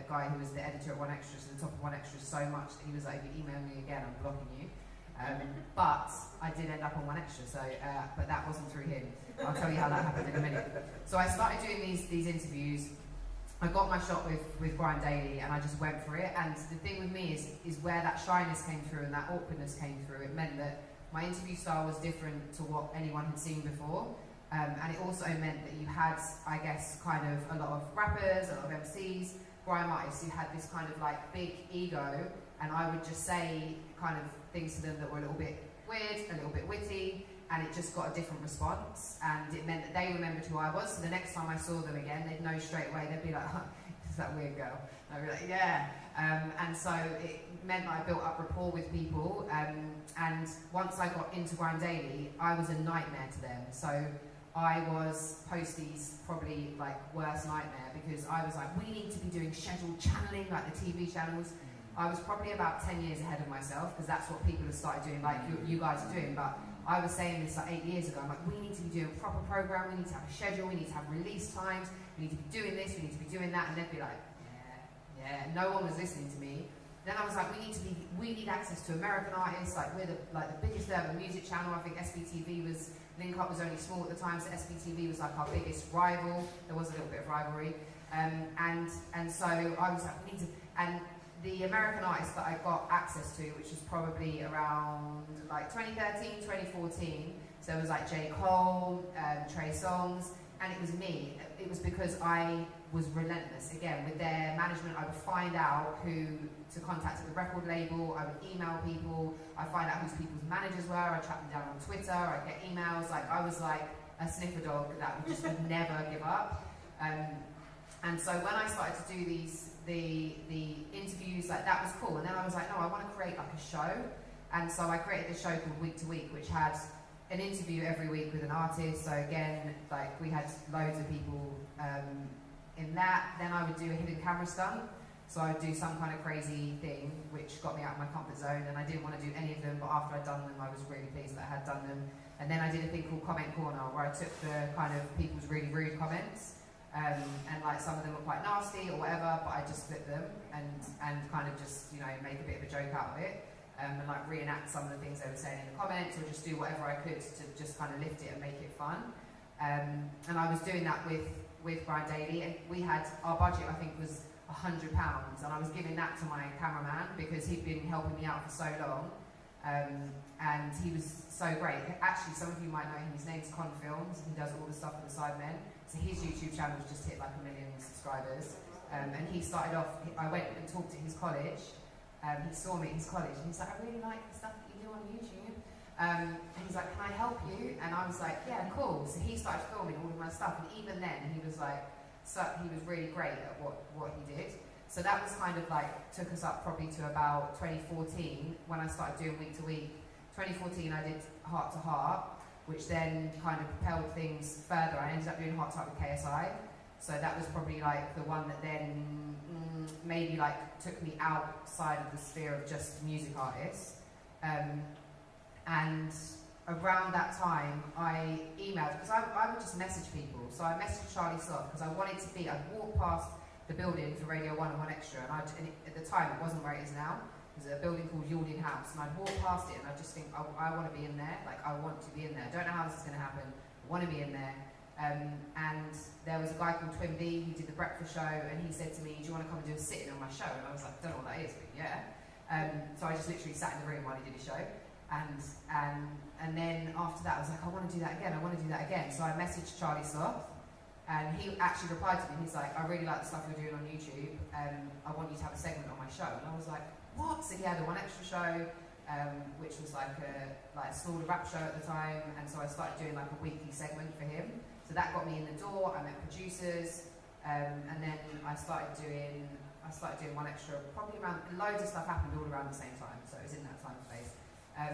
guy who was the editor of One Extra to the top of One Extra so much that he was like, if you email me again, I'm blocking you. But I did end up on One Extra, so but that wasn't through him. I'll tell you how that happened in a minute. So I started doing these interviews. I got my shot with Grind Daily, and I just went for it. And the thing with me is where that shyness came through and that awkwardness came through. It meant that my interview style was different to what anyone had seen before. And it also meant that you had, I guess, kind of a lot of rappers, a lot of MCs, grime artists who had this kind of like big ego, and I would just say kind of things to them that were a little bit weird, a little bit witty, and it just got a different response, and it meant that they remembered who I was, so the next time I saw them again, they'd know straight away, they'd be like, oh, it's that weird girl. And I'd be like, yeah. And so it meant that I built up rapport with people, and once I got into Grind Daily, I was a nightmare to them. So I was Posty's probably like worst nightmare, because I was like, we need to be doing scheduled channeling like the TV channels. I was probably about 10 years ahead of myself, because that's what people have started doing, like you guys are doing. But I was saying this like 8 years ago. I'm like, we need to be doing a proper program, we need to have a schedule, we need to have release times, we need to be doing this, we need to be doing that. And they'd be like, yeah, no one was listening to me. Then I was like, we need access to American artists, like we're the biggest urban music channel. I think SBTV was, Link Up was only small at the time, so SBTV was like our biggest rival. There was a little bit of rivalry. And so I was like, we need to, and the American artists that I got access to, which was probably around like 2013, 2014, so it was like J. Cole, Trey Songz, and it was me. It was because I was relentless. Again, with their management, I would find out who to contact at the record label, I would email people, I'd find out who people's managers were, I'd track them down on Twitter, I'd get emails, like I was like a sniffer dog that would never give up. And so when I started to do the interviews, like that was cool, and then I was like, no, I want to create like a show. And so I created this show called Week to Week, which had an interview every week with an artist. So again, like we had loads of people in that. Then I would do a hidden camera stunt. So I would do some kind of crazy thing which got me out of my comfort zone, and I didn't want to do any of them, but after I'd done them I was really pleased that I had done them. And then I did a thing called Comment Corner, where I took the kind of people's really rude comments, and like some of them were quite nasty or whatever, but I just flipped them and kind of just, you know, make a bit of a joke out of it, and like reenact some of the things they were saying in the comments, or just do whatever I could to just kind of lift it and make it fun. And I was doing that with Grind Daily, and we had, our budget I think was £100, and I was giving that to my cameraman because he'd been helping me out for so long. And he was so great. Actually, some of you might know him. His name's Con Films. He does all the stuff with the Sidemen. So his YouTube channel's just hit like 1 million subscribers. And he started off, I went and talked to his college. He saw me at his college and he's like, I really like the stuff that you do on YouTube. And he's like, can I help you? And I was like, yeah, cool. So he started filming all of my stuff. And even then, he was like, he was really great at what he did. So that was kind of like, took us up probably to about 2014 when I started doing week to week. 2014 I did Heart to Heart, which then kind of propelled things further. I ended up doing Heart to Heart with KSI. So that was probably like the one that then maybe like took me outside of the sphere of just music artists. And around that time I emailed, because I would just message people. So I messaged Charlie Sloth because I wanted to be, I'd walk past the building for Radio 1 and 1 Extra, and at the time it wasn't where it is now. It was a building called Yalding House, and I'd walk past it and I just think, I want to be in there, like I want to be in there. I don't know how this is going to happen, I want to be in there. And there was a guy called Twin B who did the breakfast show, and he said to me, do you want to come and do a sit-in on my show? And I was like, I don't know what that is, but yeah. So I just literally sat in the room while he did his show. And then after that I was like, I want to do that again, I want to do that again. So I messaged Charlie Sloth, and he actually replied to me. He's like, I really like the stuff you're doing on YouTube. I want you to have a segment on my show. And I was like, what? So he had a 1 Extra show, which was like a smaller rap show at the time. And so I started doing like a weekly segment for him. So that got me in the door. I met producers, and then I started doing 1 Extra. Probably around, loads of stuff happened all around the same time. So it was in that time space. I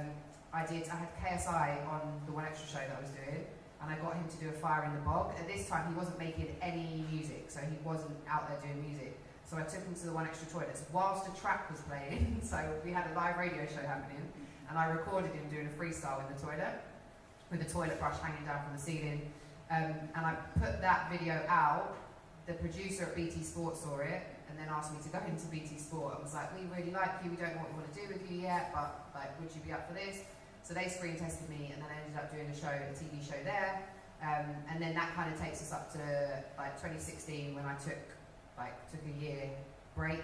had KSI on the 1 Extra show that I was doing. And I got him to do a Fire in the Bog. At this time, he wasn't making any music, so he wasn't out there doing music. So I took him to the 1 Extra toilets whilst a track was playing. So we had a live radio show happening, and I recorded him doing a freestyle in the toilet, with a toilet brush hanging down from the ceiling. And I put that video out. The producer at BT Sport saw it, and then asked me to go into BT Sport. I was like, we really like you, we don't know what we want to do with you yet, but like, would you be up for this? So they screen tested me, and then I ended up doing a TV show there. And then that kind of takes us up to like 2016 when I took a year break.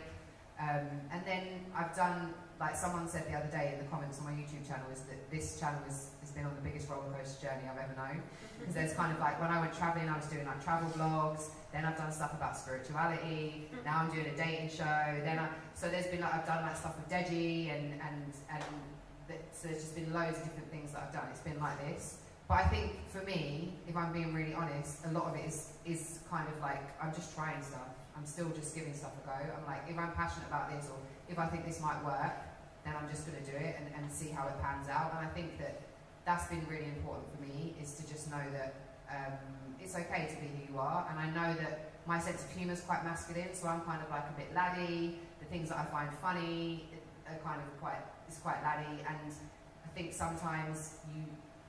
And then I've done, like someone said the other day in the comments on my YouTube channel, is that this channel has been on the biggest roller coaster journey I've ever known. Because there's kind of like, when I went traveling, I was doing like travel vlogs, then I've done stuff about spirituality, now I'm doing a dating show, so there's been like, I've done like stuff with Deji and so there's just been loads of different things that I've done. It's been like this. But I think for me, if I'm being really honest, a lot of it is kind of like, I'm just trying stuff. I'm still just giving stuff a go. I'm like, if I'm passionate about this, or if I think this might work, then I'm just going to do it and see how it pans out. And I think that's been really important for me, is to just know that it's okay to be who you are. And I know that my sense of humour is quite masculine, so I'm kind of like a bit laddie. The things that I find funny are kind of quite laddie. And I think sometimes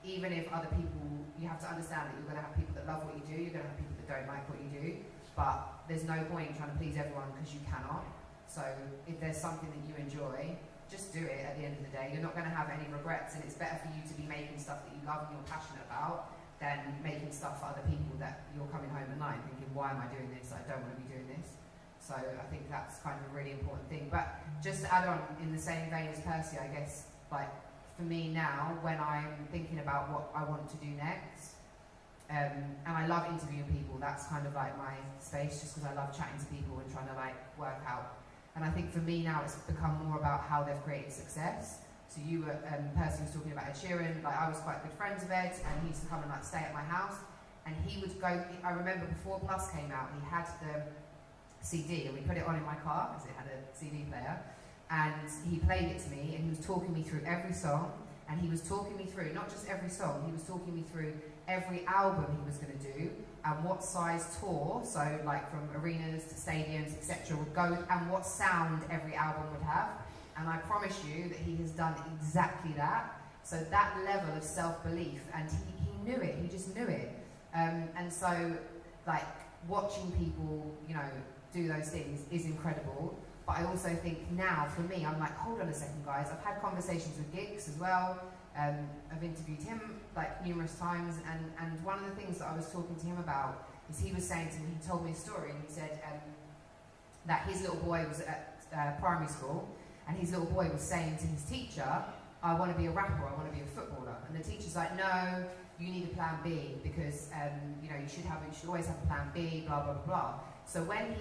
even if other people, you have to understand that you're going to have people that love what you do, you're going to have people that don't like what you do, but there's no point in trying to please everyone, because you cannot. So if there's something that you enjoy, just do it at the end of the day. You're not going to have any regrets, and it's better for you to be making stuff that you love and you're passionate about than making stuff for other people that you're coming home at night thinking, why am I doing this? I don't want to be doing this. So I think that's kind of a really important thing. But just to add on, in the same vein as Percy, I guess, like for me now, when I'm thinking about what I want to do next, and I love interviewing people, that's kind of like my space, just because I love chatting to people and trying to like work out. And I think for me now, it's become more about how they've created success. So you were, Percy was talking about Ed Sheeran. Like, I was quite good friends of Ed, and he used to come and like stay at my house. And he would go, I remember before Plus came out, he had the CD, and we put it on in my car because it had a CD player, and he played it to me, and he was talking me through every song, and he was talking me through not just every song, he was talking me through every album he was going to do, and what size tour, so like from arenas to stadiums, etc., would go, and what sound every album would have. And I promise you that he has done exactly that. So that level of self-belief, and he knew it, he just knew it. And so like watching people, you know, do those things is incredible. But I also think now, for me, I'm like, hold on a second, guys. I've had conversations with Giggs as well. I've interviewed him like numerous times, and one of the things that I was talking to him about is he was saying to me, he told me a story, and he said that his little boy was at primary school, and his little boy was saying to his teacher, I want to be a rapper, I want to be a footballer. And the teacher's like, no, you need a plan B because you know, you should always have a plan B, blah, blah, blah, blah. So when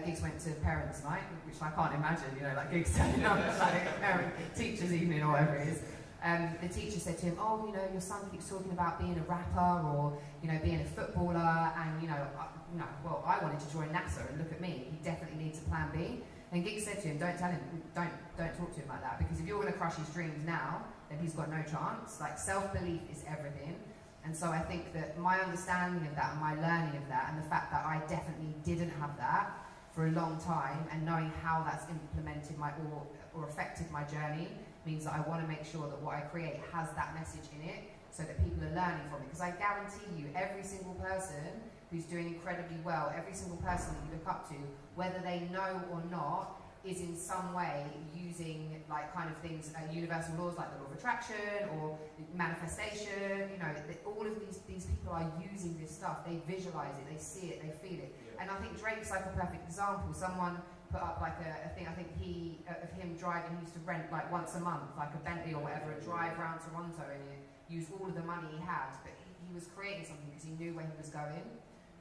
Giggs went to parents' night, which I can't imagine, you know, like Giggs turning up at like parent teachers' evening or whatever it is, the teacher said to him, oh, you know, your son keeps talking about being a rapper or, you know, being a footballer, and, you know, well, I wanted to join NASA, and look at me, he definitely needs a plan B. And Giggs said to him, don't tell him, don't talk to him like that, because if you're going to crush his dreams now, then he's got no chance. Like, self-belief is everything. And so I think that my understanding of that and my learning of that, and the fact that I definitely didn't have that for a long time, and knowing how that's implemented or affected my journey, means that I want to make sure that what I create has that message in it, so that people are learning from it. Because I guarantee you, every single person who's doing incredibly well, every single person that you look up to, whether they know or not, is in some way using like kind of things, universal laws like the law of attraction or manifestation. You know, all of these people are using this stuff. They visualize it, they see it, they feel it. Yeah. And I think Drake's like a perfect example. Someone put up like a thing, I think of him driving, he used to rent like once a month, like a Bentley or whatever, and drive around Toronto, and he used all of the money he had, but he was creating something because he knew where he was going.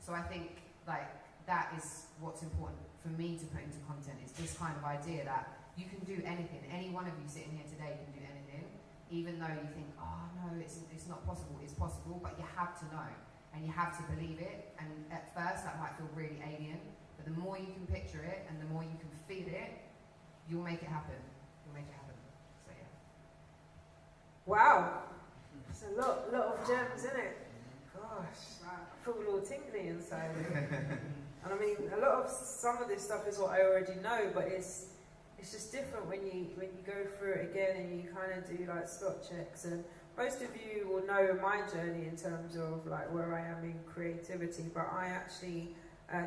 So I think like that is what's important for me to put into content, is this kind of idea that you can do anything. Any one of you sitting here today can do anything, even though you think, oh no, it's not possible. It's possible, but you have to know, and you have to believe it. And at first that might feel really alien, but the more you can picture it and the more you can feel it, you'll make it happen. You'll make it happen. So yeah. Wow, it's a lot of gems, isn't it? Gosh, I feel a little tingly inside. And I mean, some of this stuff is what I already know, but it's just different when you go through it again and you kind of do like spot checks. And most of you will know my journey in terms of like where I am in creativity, but I actually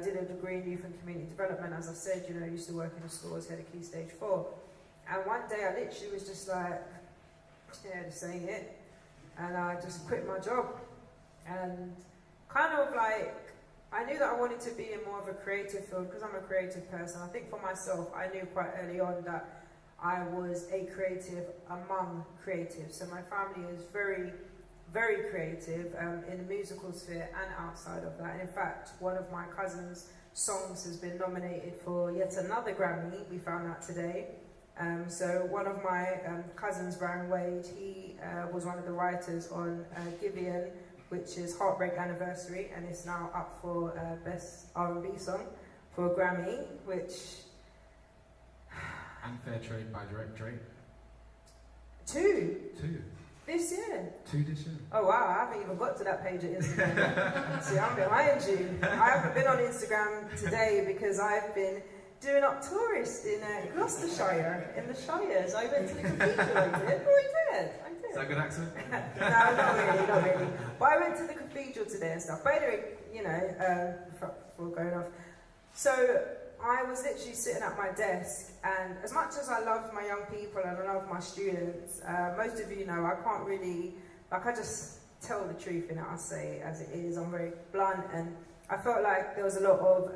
did a degree in youth and community development. As I said, you know, I used to work in a school as head of Key Stage 4. And one day I literally was just like, yeah, this ain't it. And I just quit my job. And kind of like, I knew that I wanted to be in more of a creative field because I'm a creative person. I think for myself, I knew quite early on that I was a creative among creatives. So my family is very, very creative in the musical sphere and outside of that. And in fact, one of my cousin's songs has been nominated for yet another Grammy, we found out today. So one of my cousins, Ryan Wade, he was one of the writers on Gibeon, which is Heartbreak Anniversary, and it's now up for Best R&B Song for a Grammy, which... And Fair Trade by Drake. Two. This year? 2 this year. Oh wow, I haven't even got to that page of Instagram. See, I'm behind you. I haven't been on Instagram today because I've been doing up tourist in Gloucestershire, in the Shires. I went to the cathedral, I did. Oh, I did. Is that a good accent? No, not really. But I went to the cathedral today and stuff. But anyway, you know, before going off. So I was literally sitting at my desk, and as much as I love my young people and I love my students, most of you know I can't really, like, I just tell the truth and I say it as it is. I'm very blunt, and I felt like there was a lot of,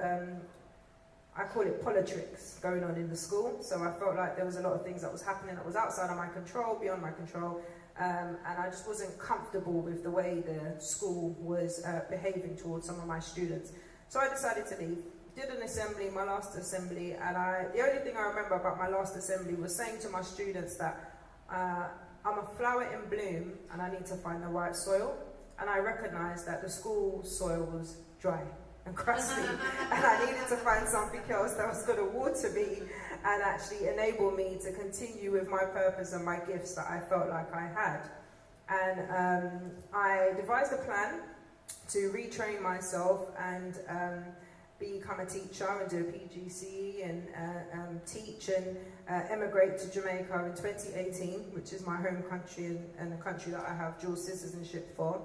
I call it politics going on in the school. So I felt like there was a lot of things that was happening that was outside of my control, beyond my control. And I just wasn't comfortable with the way the school was behaving towards some of my students. So I decided to leave. Did an assembly, my last assembly, and the only thing I remember about my last assembly was saying to my students that I'm a flower in bloom and I need to find the right soil. And I recognised that the school soil was dry and crusty, and I needed to find something else that was going to water me and actually enable me to continue with my purpose and my gifts that I felt like I had. And I devised a plan to retrain myself and become a teacher and do a PGCE and teach and emigrate to Jamaica in 2018, which is my home country and the country that I have dual citizenship for.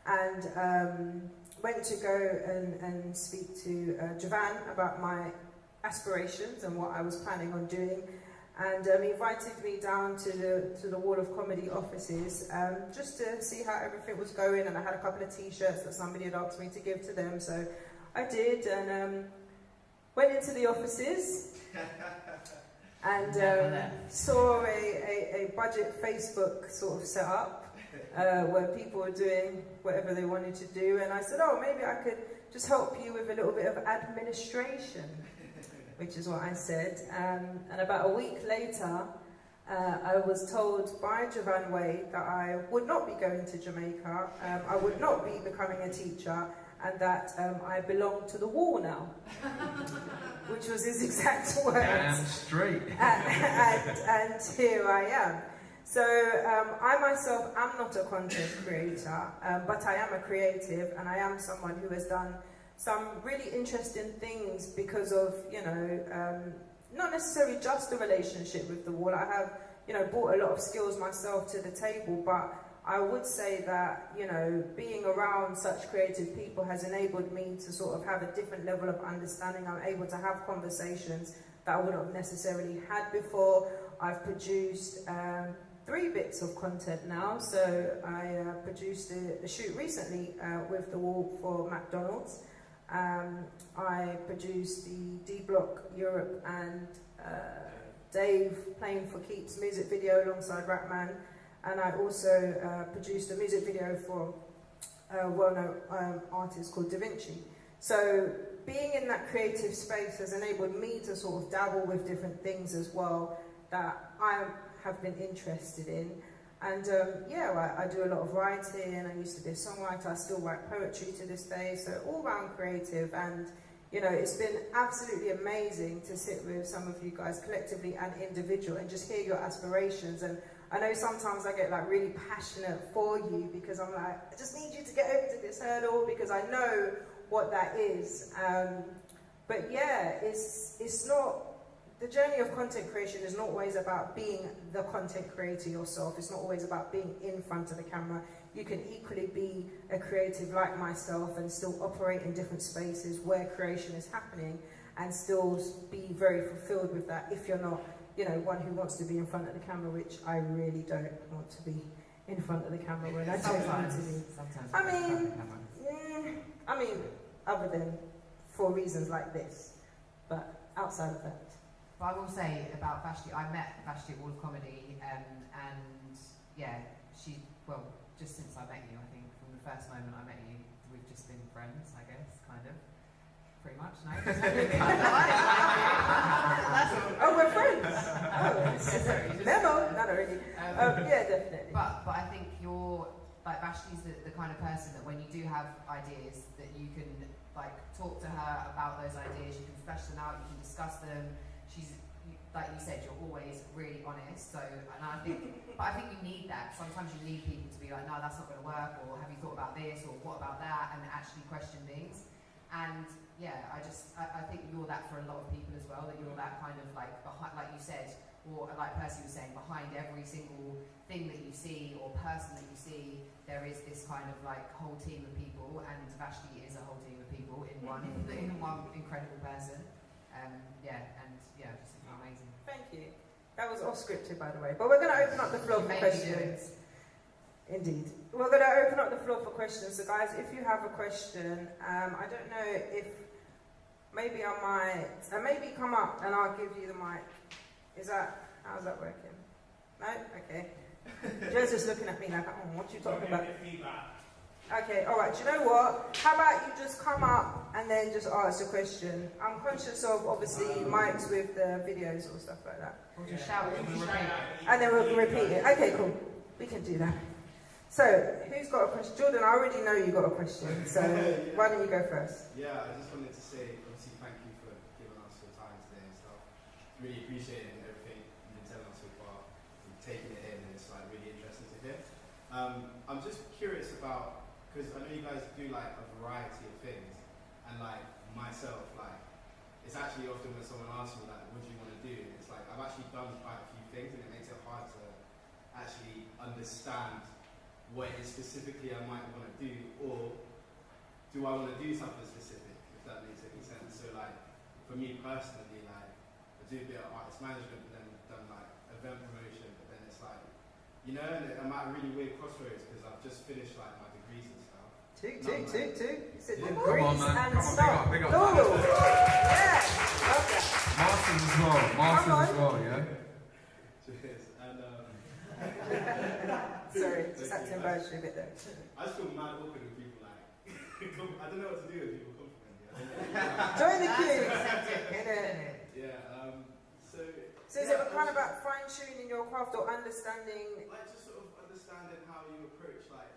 And went to go and speak to Javan about my aspirations and what I was planning on doing, and he invited me down to the Wall of Comedy offices just to see how everything was going, and I had a couple of t-shirts that somebody had asked me to give to them, so I did, and went into the offices and saw a budget Facebook sort of set up where people were doing whatever they wanted to do, and I said, oh, maybe I could just help you with a little bit of administration, which is what I said. And about a week later, I was told by Jovan Wade that I would not be going to Jamaica, I would not be becoming a teacher, and that I belong to the wall now, which was his exact words. Damn straight. And here I am. So I myself am not a content creator, but I am a creative, and I am someone who has done some really interesting things because of, you know, not necessarily just a relationship with the wall. I have, you know, brought a lot of skills myself to the table, but I would say that, you know, being around such creative people has enabled me to sort of have a different level of understanding. I'm able to have conversations that I wouldn't have necessarily had before. I've produced 3 bits of content now. So I produced a shoot recently with the wall for McDonald's. I produced the D Block Europe and Dave Playing for Keeps music video alongside Rapman, and I also produced a music video for a well-known artist called Da Vinci. So being in that creative space has enabled me to sort of dabble with different things as well that I have been interested in. And yeah, I do a lot of writing. I used to be a songwriter. I still write poetry to this day. So all round creative. And you know, it's been absolutely amazing to sit with some of you guys collectively and individual and just hear your aspirations. And I know sometimes I get like really passionate for you because I'm like, I just need you to get over to this hurdle because I know what that is. But yeah, it's not. The journey of content creation is not always about being the content creator yourself. It's not always about being in front of the camera. You can equally be a creative like myself and still operate in different spaces where creation is happening and still be very fulfilled with that if you're not, you know, one who wants to be in front of the camera, which I really don't want to be in front of the camera when I don't want to be. I mean, other than for reasons like this, but outside of that. But I will say about Vashti, I met Vashti at Wall of Comedy, and yeah, well, just since I met you, I think from the first moment I met you, we've just been friends, I guess, kind of. Pretty much, no? Oh, we're friends! Oh, memo! Not already. Yeah, definitely. But I think you're, like, Vashti's the kind of person that when you do have ideas, that you can, like, talk to her about those ideas, you can flesh them out, you can discuss them. She's, like you said, you're always really honest. So, and I think you need that. Sometimes you need people to be like, no, that's not going to work, or have you thought about this, or what about that, and actually question things. And yeah, I think you're that for a lot of people as well. That you're that kind of like behind, like you said, or like Percy was saying, behind every single thing that you see or person that you see, there is this kind of like whole team of people, and Vashti is a whole team of people in one incredible person. Just amazing. Thank you. That was off scripted, by the way. But we're going to open up the floor for questions. Indeed. We're going to open up the floor for questions. So, guys, if you have a question, I don't know if maybe I might maybe come up and I'll give you the mic. How's that working? No? Okay. Joe's just looking at me like, what you talking about? Okay, alright, do you know what? How about you just come up and then just ask a question? I'm conscious of, obviously, mics with the videos or stuff like that. Or just shout it and we'll repeat it. And then we'll repeat it. Okay, cool. We can do that. So, who's got a question? Jordan, I already know you got a question, so why don't you go first? Yeah, I just wanted to say, obviously, thank you for giving us your time today and stuff. Really appreciate it and everything you've been telling us so far. We've taken it in and it's like really interesting to hear. I'm just curious about, because I know you guys do like a variety of things, and like myself, like it's actually often when someone asks me like, what do you want to do? It's like I've actually done quite a few things, and it makes it hard to actually understand what it is specifically I might want to do, or do I want to do something specific, if that makes any sense. So like for me personally, like I do a bit of artist management, but then I've done like event promotion, but then it's like, you know, and I'm at a really weird crossroads because I've just finished like my degrees and stuff. Two. He said Yeah. degrees Come on, man. and Come on, stuff. big up. Cool. Yeah, love that. Masters as well. Masters as well, yeah? Cheers. And Sorry, just had to embarrass you a bit there. I just feel mad awkward with people like I don't know what to do with people compliment me. I don't know. Join the queue. Yeah. So is it kind of about fine-tuning your craft or understanding? Like just sort of understanding how you approach like,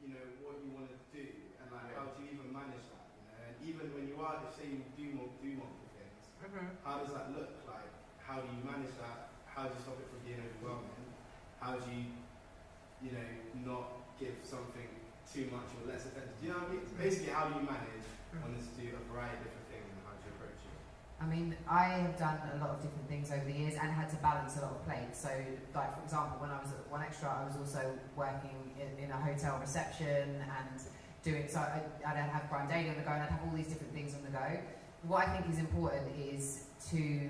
you know, what you want to do and like how do you even manage that, you know? And even when you are, if say you do multiple things, how does that look like? How do you manage that? How do you stop it from being overwhelming? How do you, you know, not give something too much or less attention? Do you know what I mean? Basically, how do you manage wanting to do a variety of different things and how do you approach it? I mean, I have done a lot of different things over the years and had to balance a lot of plates. So, like for example, when I was at One Extra, I was also working in a hotel reception and doing. So I'd have Brian Daly on the go, and I'd have all these different things on the go. What I think is important is to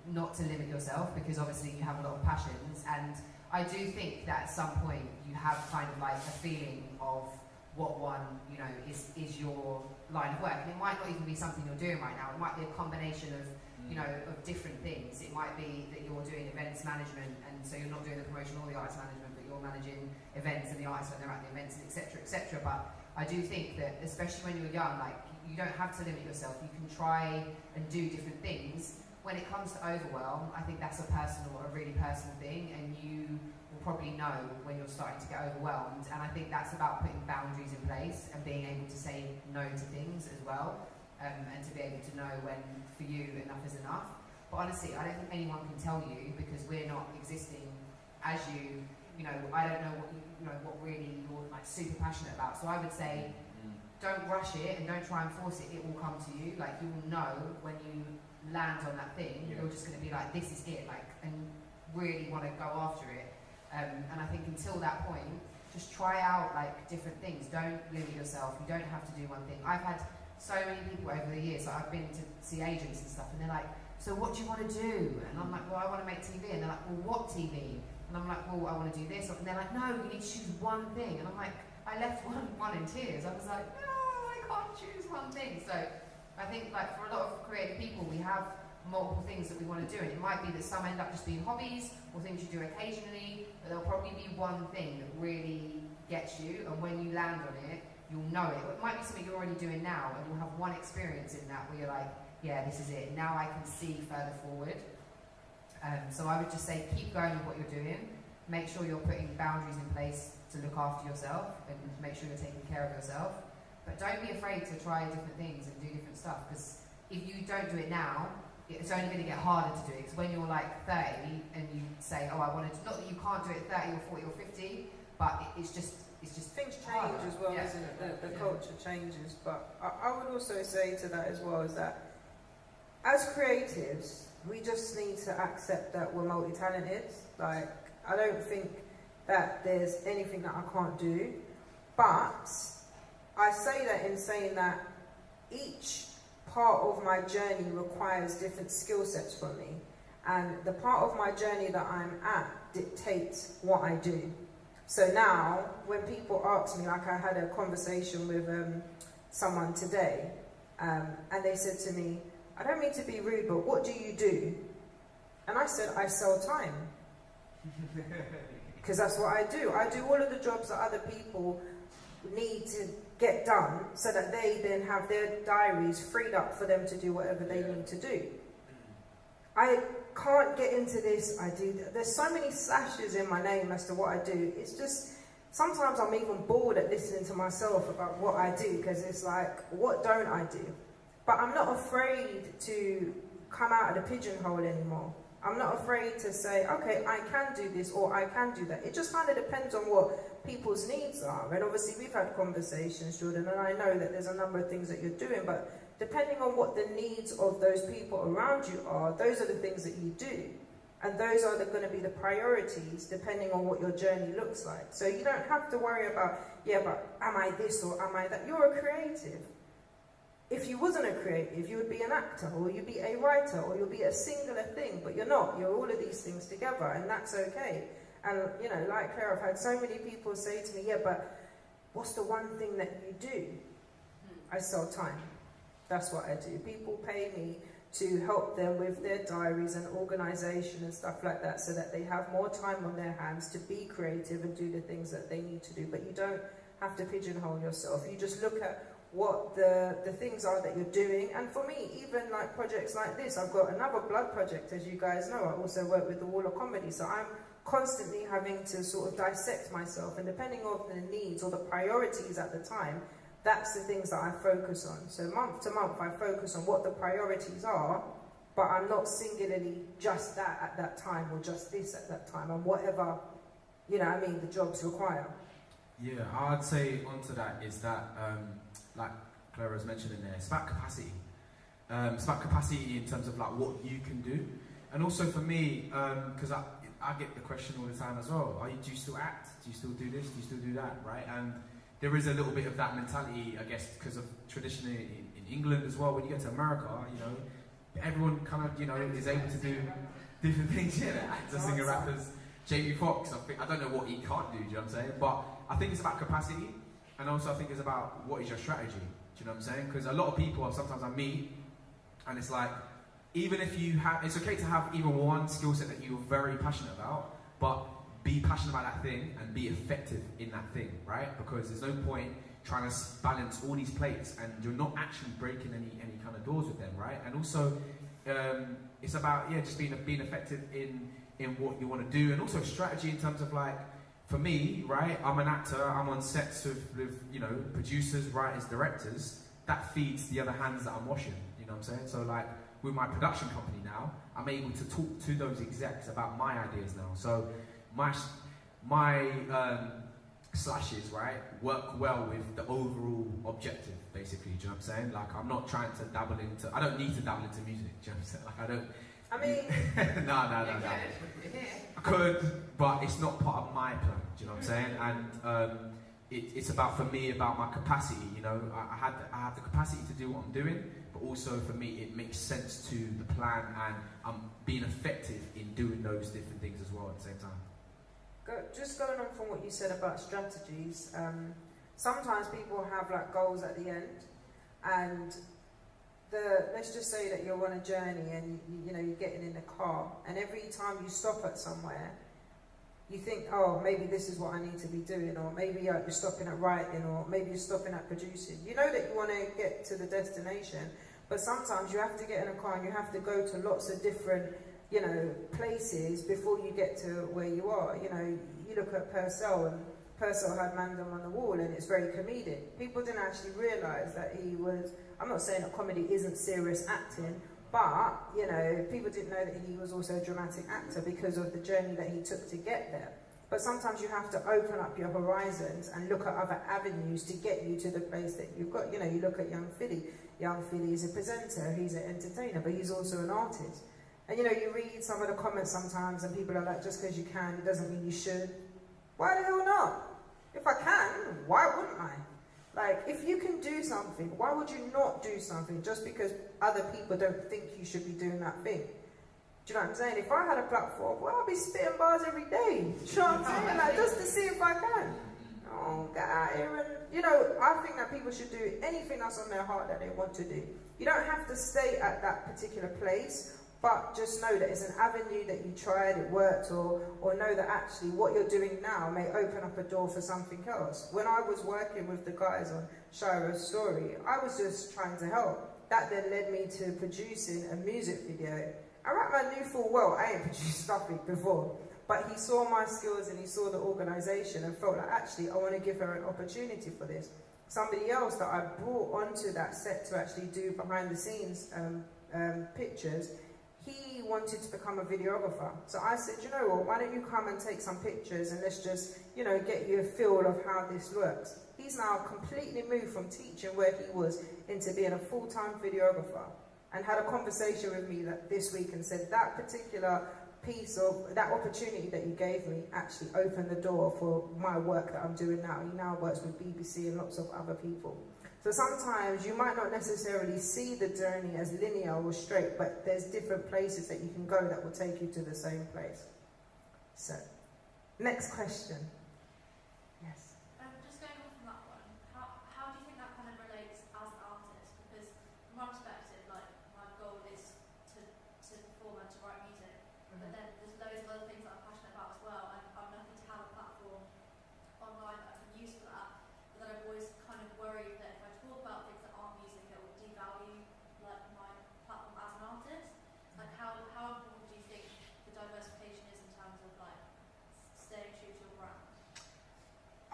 not to limit yourself, because obviously you have a lot of passions, and I do think that at some point you have kind of like a feeling of what one, you know, is your line of work. And it might not even be something you're doing right now. It might be a combination of, you know, of different things. It might be that you're doing events management, and so you're not doing the promotion or the arts management, but you're managing events and the artists when they're at the events, and etc., etc. But I do think that, especially when you're young, like, you don't have to limit yourself. You can try and do different things. When it comes to overwhelm, I think that's a really personal thing, and you will probably know when you're starting to get overwhelmed. And I think that's about putting boundaries in place and being able to say no to things as well, and to be able to know when, for you, enough is enough. But honestly, I don't think anyone can tell you, because we're not existing as you. You know, I don't know what really you're like super passionate about. So I would say, don't rush it and don't try and force it. It will come to you. Like, you will know when you land on that thing. You're just going to be like, this is it, like, and really want to go after it. And I think until that point, just try out like different things. Don't limit yourself. You don't have to do one thing. I've had so many people over the years, like I've been to see agents and stuff, and they're like, so what do you want to do? And I'm like, well, I want to make TV. And they're like, well, what TV? And I'm like, well, I want to do this. And they're like, no, you need to choose one thing. And I'm like, I left one in tears. I was like, no, I can't choose one thing. So I think, like, for a lot of creative people, we have multiple things that we want to do, and it might be that some end up just being hobbies or things you do occasionally, but there'll probably be one thing that really gets you, and when you land on it, you'll know it. Or it might be something you're already doing now, and you'll have one experience in that where you're like, yeah, this is it. Now I can see further forward. So I would just say, keep going with what you're doing. Make sure you're putting boundaries in place to look after yourself and to make sure you're taking care of yourself. But don't be afraid to try different things and do different stuff, because if you don't do it now, it's only going to get harder to do it. Because when you're like 30 and you say, oh, I wanted to, not that you can't do it at 30 or 40 or 50, but it's just things change harder. as well, Yeah. isn't it? The culture changes. But I would also say to that as well is that as creatives, we just need to accept that we're multi-talented. Like, I don't think that there's anything that I can't do, but I say that in saying that each part of my journey requires different skill sets from me, and the part of my journey that I'm at dictates what I do. So now, when people ask me, like I had a conversation with someone today, and they said to me, I don't mean to be rude, but what do you do? And I said, I sell time. Because that's what I do. I do all of the jobs that other people need to get done so that they then have their diaries freed up for them to do whatever they need to do. I can't get into this. There's so many slashes in my name as to what I do. It's just, sometimes I'm even bored at listening to myself about what I do, because it's like, what don't I do? But I'm not afraid to come out of the pigeonhole anymore. I'm not afraid to say, okay, I can do this or I can do that. It just kind of depends on what people's needs are. And obviously we've had conversations, Jordan, and I know that there's a number of things that you're doing, but depending on what the needs of those people around you are, those are the things that you do. And those are going to be the priorities depending on what your journey looks like. So you don't have to worry about, yeah, but am I this or am I that? You're a creative. If you wasn't a creative, you would be an actor, or you'd be a writer, or you'll be a singular thing, but you're not. You're all of these things together, and that's okay. And, you know, like Claire, I've had so many people say to me, yeah, but what's the one thing that you do? I sell time. That's what I do. People pay me to help them with their diaries and organisation and stuff like that, so that they have more time on their hands to be creative and do the things that they need to do. But you don't have to pigeonhole yourself. You just look at what the things are that you're doing. And for me, even like projects like this, I've got another blood project, as you guys know. I also work with the Wall of Comedy, so I'm constantly having to sort of dissect myself, and depending on the needs or the priorities at the time, that's the things that I focus on. So month to month, I focus on what the priorities are, but I'm not singularly just that at that time, or just this at that time, and whatever, you know what I mean, the jobs require. Yeah, I'd say onto that is that, like Clara's mentioned in there, it's about capacity. It's about capacity in terms of like what you can do. And also for me, because I get the question all the time as well, do you still act? Do you still do this? Do you still do that? Right? And there is a little bit of that mentality, I guess, because of traditionally in England as well. When you get to America, you know, everyone kind of, you know, is able to do different things. Yeah, actors, singer, rappers. Jamie Foxx, I don't know what he can't do. Do you know what I'm saying? But I think it's about capacity, and also I think it's about what is your strategy. Do you know what I'm saying? Because a lot of people, sometimes I meet, and it's like, even if you have, it's okay to have even one skill set that you're very passionate about, but be passionate about that thing and be effective in that thing, right? Because there's no point trying to balance all these plates and you're not actually breaking any kind of doors with them, right? And also, it's about, yeah, just being effective in what you want to do, and also strategy in terms of like, for me, right, I'm an actor, I'm on sets with you know, producers, writers, directors. That feeds the other hands that I'm washing, you know what I'm saying? So like, with my production company now, I'm able to talk to those execs about my ideas now. So my slashes, right, work well with the overall objective, basically, do you know what I'm saying? Like, I'm not trying to dabble into, I don't need to dabble into music, do you know what I'm saying? Like, I don't, I mean, no. I could, but it's not part of my plan. Do you know what I'm saying? And it's about, for me, about my capacity. You know, I have the capacity to do what I'm doing, but also for me, it makes sense to the plan, and I'm being effective in doing those different things as well at the same time. Just going on from what you said about strategies, sometimes people have like goals at the end, and let's just say that you're on a journey and you know, you're getting in the car, and every time you stop at somewhere, you think, oh, maybe this is what I need to be doing, or maybe you're stopping at writing, or maybe you're stopping at producing. You know that you want to get to the destination, but sometimes you have to get in a car and you have to go to lots of different, you know, places before you get to where you are. You know, you look at Purcell, and Purcell had Mandem on the Wall, and it's very comedic. People didn't actually realise that he was, I'm not saying that comedy isn't serious acting, but, you know, people didn't know that he was also a dramatic actor because of the journey that he took to get there. But sometimes you have to open up your horizons and look at other avenues to get you to the place that you've got. You know, you look at Young Philly. Young Philly is a presenter, he's an entertainer, but he's also an artist. And, you know, you read some of the comments sometimes, and people are like, just because you can, it doesn't mean you should. Why the hell not? If I can, why wouldn't I? Like, if you can do something, why would you not do something just because other people don't think you should be doing that thing? Do you know what I'm saying? If I had a platform, well, I'd be spitting bars every day. Do you know what I'm saying? Like, just to see if I can. Oh, get out here and, you know, I think that people should do anything that's on their heart that they want to do. You don't have to stay at that particular place, but just know that it's an avenue that you tried, it worked, or know that actually what you're doing now may open up a door for something else. When I was working with the guys on Shiro's story, I was just trying to help. That then led me to producing a music video. I Ratman knew full well I ain't produced stuff before, but he saw my skills and he saw the organisation and felt like, actually, I want to give her an opportunity for this. Somebody else that I brought onto that set to actually do behind the scenes pictures, he wanted to become a videographer. So I said, you know what, why don't you come and take some pictures and let's just, you know, get you a feel of how this works. He's now completely moved from teaching where he was into being a full-time videographer, and had a conversation with me this week and said that particular piece of, that opportunity that you gave me actually opened the door for my work that I'm doing now. He now works with BBC and lots of other people. So sometimes you might not necessarily see the journey as linear or straight, but there's different places that you can go that will take you to the same place. So, next question. Yes. Just going on from that one,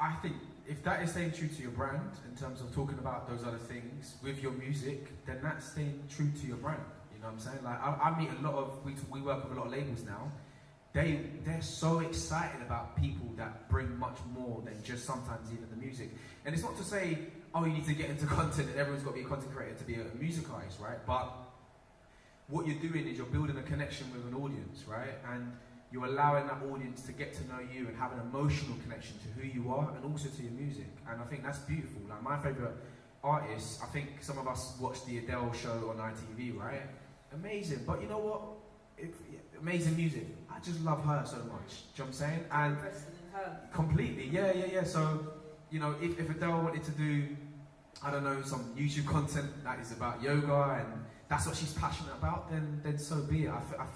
I think if that is staying true to your brand in terms of talking about those other things with your music, then that's staying true to your brand. You know what I'm saying? Like I meet a lot of, we work with a lot of labels now. They're so excited about people that bring much more than just sometimes even the music. And it's not to say, oh, you need to get into content and everyone's got to be a content creator to be a music artist, right? But what you're doing is you're building a connection with an audience, right? And you're allowing that audience to get to know you and have an emotional connection to who you are and also to your music. And I think that's beautiful. Like my favourite artists, I think some of us watched the Adele show on ITV, right? Amazing. But you know what? Amazing music. I just love her so much. Do you know what I'm saying? And completely, yeah. So, you know, if Adele wanted to do, I don't know, some YouTube content that is about yoga and that's what she's passionate about, then so be it.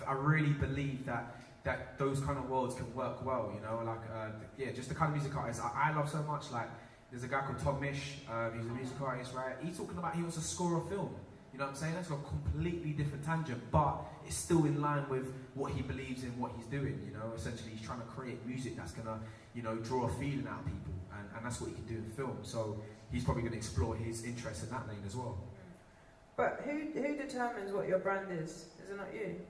I really believe that those kind of worlds can work well, you know, like, just the kind of music artists I love so much. Like, there's a guy called Tom Misch, he's a music artist, right? He's talking about he wants to score a film. You know what I'm saying? That's a completely different tangent, but it's still in line with what he believes in, what he's doing, you know? Essentially, he's trying to create music that's going to, you know, draw a feeling out of people, and that's what he can do in film. So he's probably going to explore his interest in that lane as well. But who determines what your brand is? Is it not you?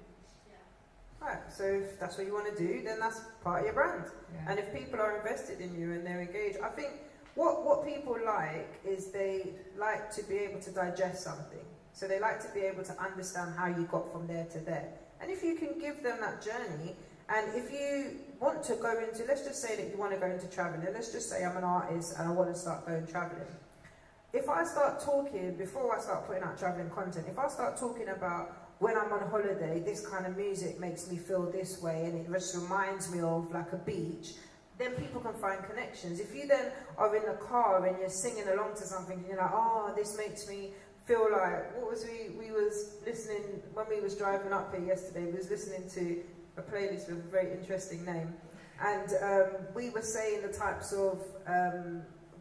Right, so if that's what you want to do, then that's part of your brand. Yeah. And if people are invested in you and they're engaged, I think what people like is they like to be able to digest something. So they like to be able to understand how you got from there to there. And if you can give them that journey, and if you want to go into, let's just say that you want to go into traveling, let's just say I'm an artist and I want to start going traveling. If I start talking, before I start putting out traveling content, if I start talking about when I'm on holiday, this kind of music makes me feel this way and it just reminds me of like a beach, then people can find connections. If you then are in the car and you're singing along to something and you're like, oh, this makes me feel like, what was we was listening, when we was driving up here yesterday, we was listening to a playlist with a very interesting name. And we were saying the types of,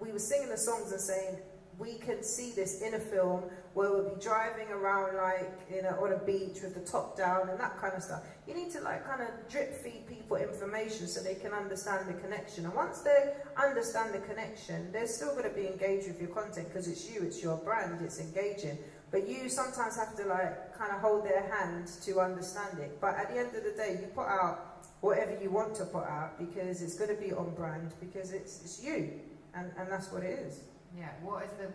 we were singing the songs and saying, we can see this in a film where we'll be driving around like on a beach with the top down and that kind of stuff. You need to like kind of drip feed people information so they can understand the connection. And once they understand the connection, they're still going to be engaged with your content because it's you, it's your brand, it's engaging. But you sometimes have to like kind of hold their hand to understand it. But at the end of the day, you put out whatever you want to put out because it's going to be on brand because it's you, and that's what it is. Yeah. What is the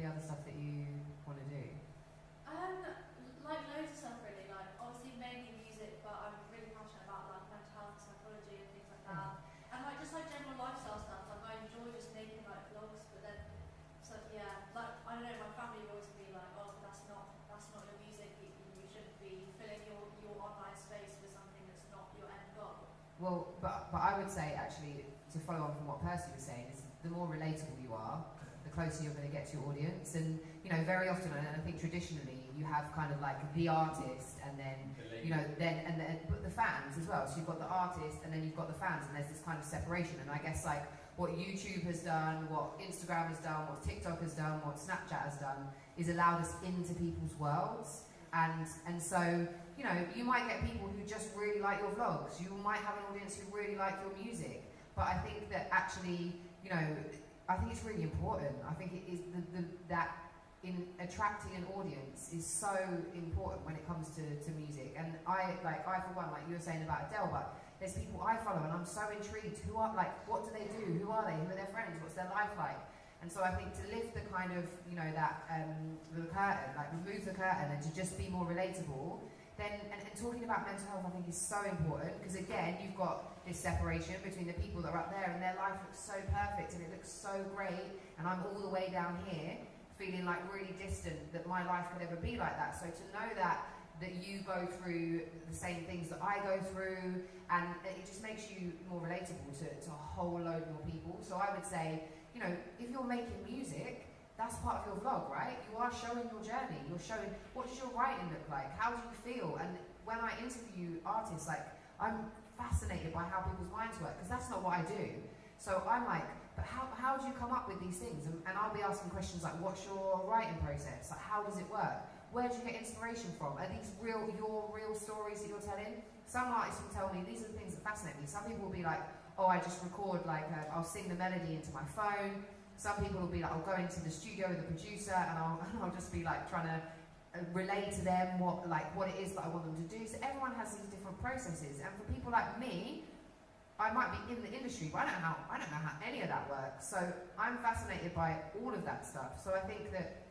other stuff that you want to do? Like loads of stuff really. Like obviously mainly music, but I'm really passionate about like mental health, psychology, and things like that. And like just like general lifestyle stuff. Like I enjoy just making like vlogs, but then so yeah, like I don't know. My family always be like, oh, that's not your music. You shouldn't be filling your online space with something that's not your end goal. Well, but I would say actually to follow on from what Percy was saying is the more relatable you are, the closer you're going to get to your audience. And you know, very often, and I think traditionally, you have kind of like the artist, and then but the fans as well. So you've got the artist, and then you've got the fans, and there's this kind of separation. And I guess like what YouTube has done, what Instagram has done, what TikTok has done, what Snapchat has done, is allowed us into people's worlds. And so, you know, you might get people who just really like your vlogs. You might have an audience who really like your music. But I think that actually, you know, I think it's really important. I think it is that in attracting an audience is so important when it comes to music. And I for one, like you were saying about Adele, but there's people I follow and I'm so intrigued. Who are, like, what do they do? Who are they? Who are their friends? What's their life like? And so I think to lift the kind of, you know, that the curtain, like remove the curtain and to just be more relatable, then, and talking about mental health I think is so important, because again, you've got this separation between the people that are up there and their life looks so perfect and it looks so great, and I'm all the way down here feeling like really distant that my life could ever be like that. So to know that you go through the same things that I go through, and it just makes you more relatable to a whole load more people. So I would say, you know, if you're making music, that's part of your vlog, right? You are showing your journey. You're showing, what does your writing look like? How do you feel? And when I interview artists, like, I'm fascinated by how people's minds work, because that's not what I do. So I'm like, but how do you come up with these things? And I'll be asking questions like, what's your writing process? Like, how does it work? Where do you get inspiration from? Are these your real stories that you're telling? Some artists will tell me, these are the things that fascinate me. Some people will be like, oh, I just record, like, I'll sing the melody into my phone. Some people will be like, I'll go into the studio with the producer and I'll just be like trying to relay to them what it is that I want them to do. So everyone has these different processes, and for people like me, I might be in the industry, but I don't know how any of that works. So I'm fascinated by all of that stuff. So I think that,